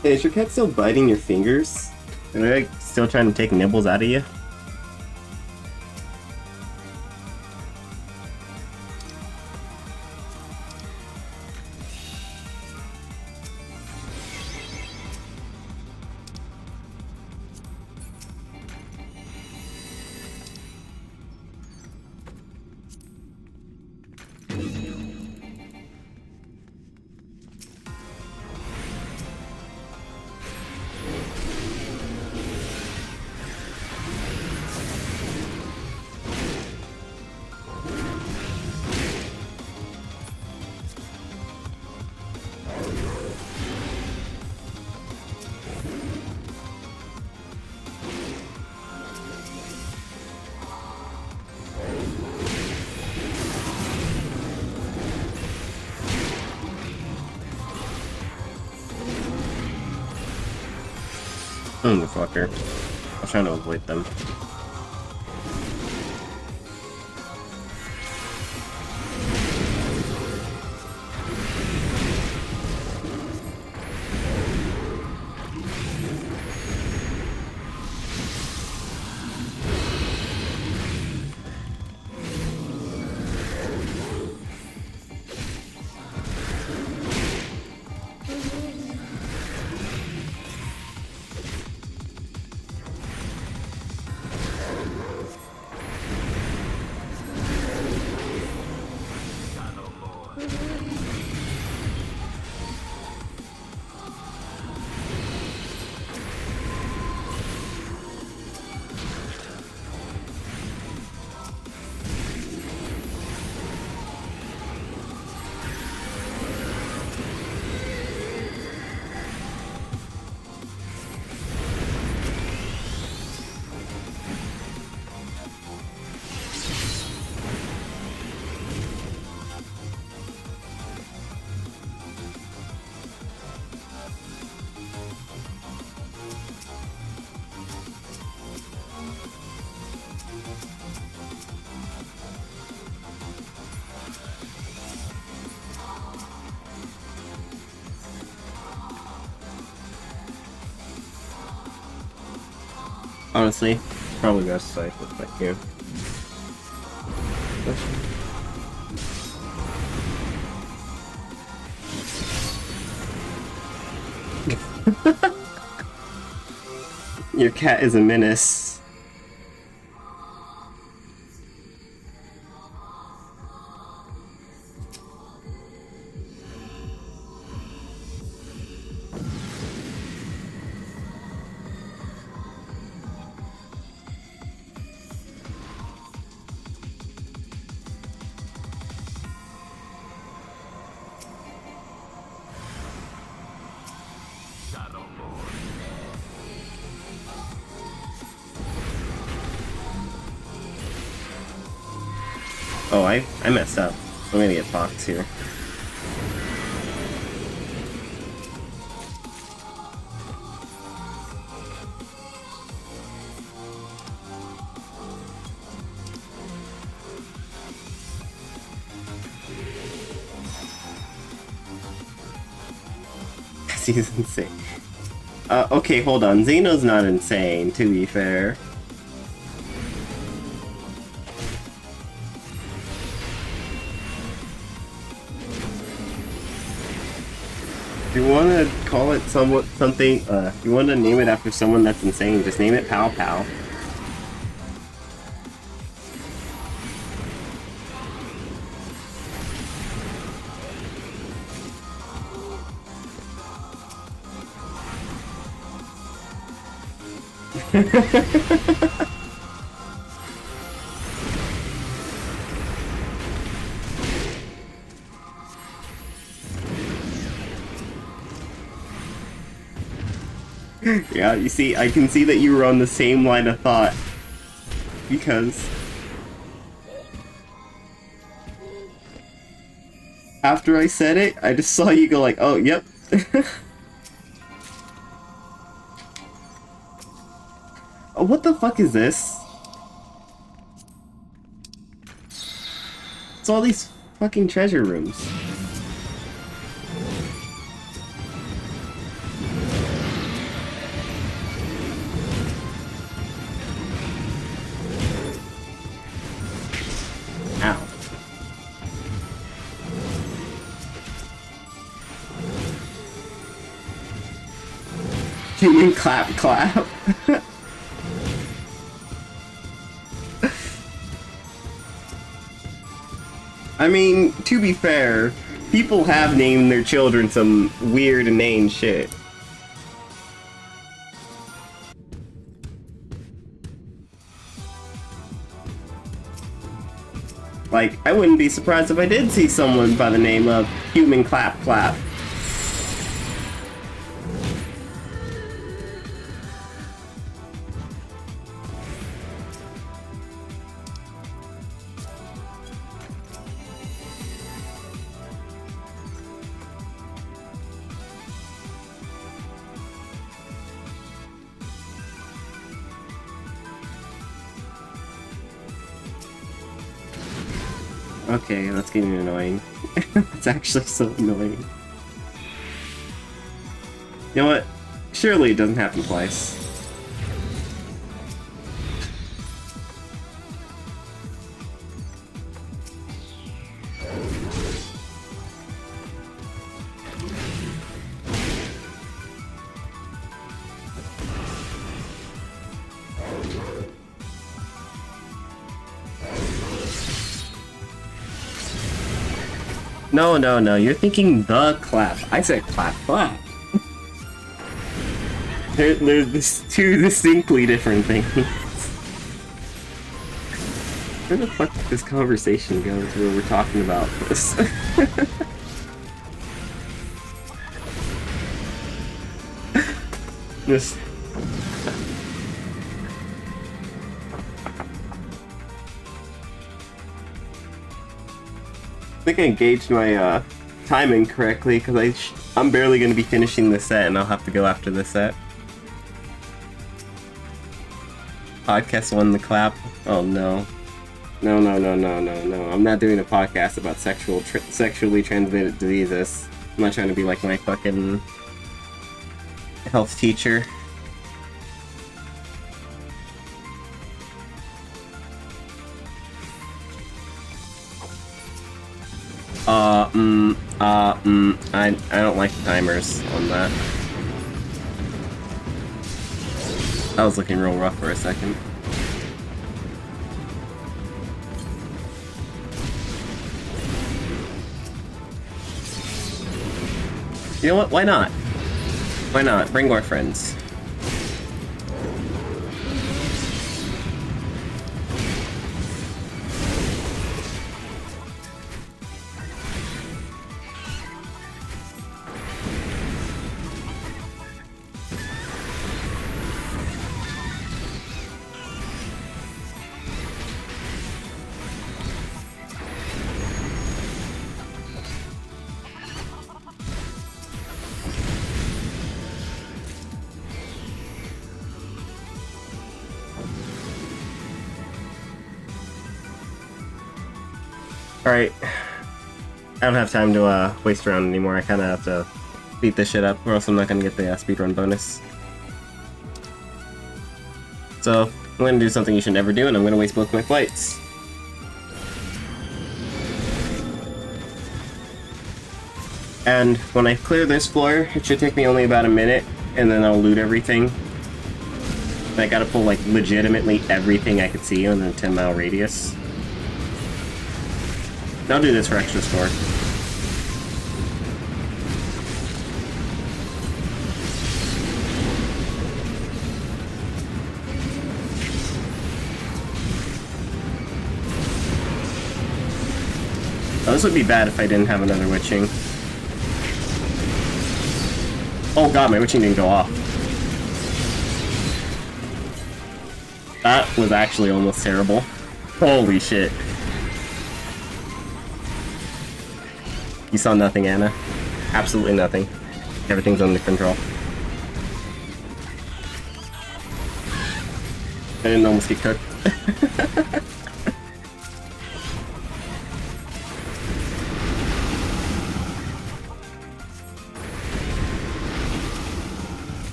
Hey, is your cat still biting your fingers? Are they like, still trying to take nibbles out of you? Fucker. I was trying to avoid them. Honestly, probably best if I look back here. Your cat is a menace. Oh, I messed up. I'm gonna get boxed here. he's insane. Okay, hold on. Xeno's not insane, to be fair. If you want to call it something, if you want to name it after someone that's insane, just name it Pow Pow. Yeah, you see, I can see that you were on the same line of thought. Because after I said it, I just saw you go like, oh, yep. Oh, what the fuck is this? It's all these fucking treasure rooms. Ow. Human clap clap. I mean, to be fair, people have named their children some weird, inane shit. Like, I wouldn't be surprised if I did see someone by the name of Human Clap Clap. Okay, that's getting annoying. It's actually so annoying. You know what? Surely it doesn't happen twice. No, you're thinking the clap. I said clap clap. There's two distinctly different things. Where the fuck did this conversation go where we're talking about this? This... I think I engaged my timing correctly because I'm barely going to be finishing this set and I'll have to go after this set. Podcast won the clap. Oh no. No. I'm not doing a podcast about sexually transmitted diseases. I'm not trying to be like my fucking health teacher. I don't like the timers on that. That was looking real rough for a second. You know what? Why not? Why not? Bring more friends. Alright. I don't have time to waste around anymore. I kind of have to beat this shit up, or else I'm not gonna get the speedrun bonus. So, I'm gonna do something you should never do, and I'm gonna waste both my flights. And when I clear this floor, it should take me only about a minute, and then I'll loot everything. I gotta pull, like, legitimately everything I could see in a 10-mile radius. And I'll do this for extra score. Oh, this would be bad if I didn't have another witching. Oh god, my witching didn't go off. That was actually almost terrible. Holy shit. You saw nothing, Anna. Absolutely nothing. Everything's under control. I didn't almost get cooked.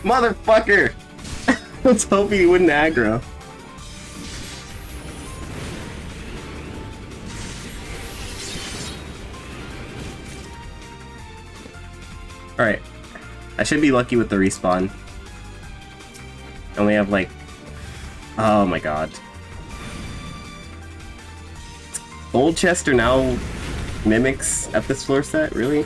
Motherfucker! I was hoping he wouldn't aggro. Alright. I should be lucky with the respawn. I only have like... Oh my god. Gold chest are now mimics at this floor set? Really?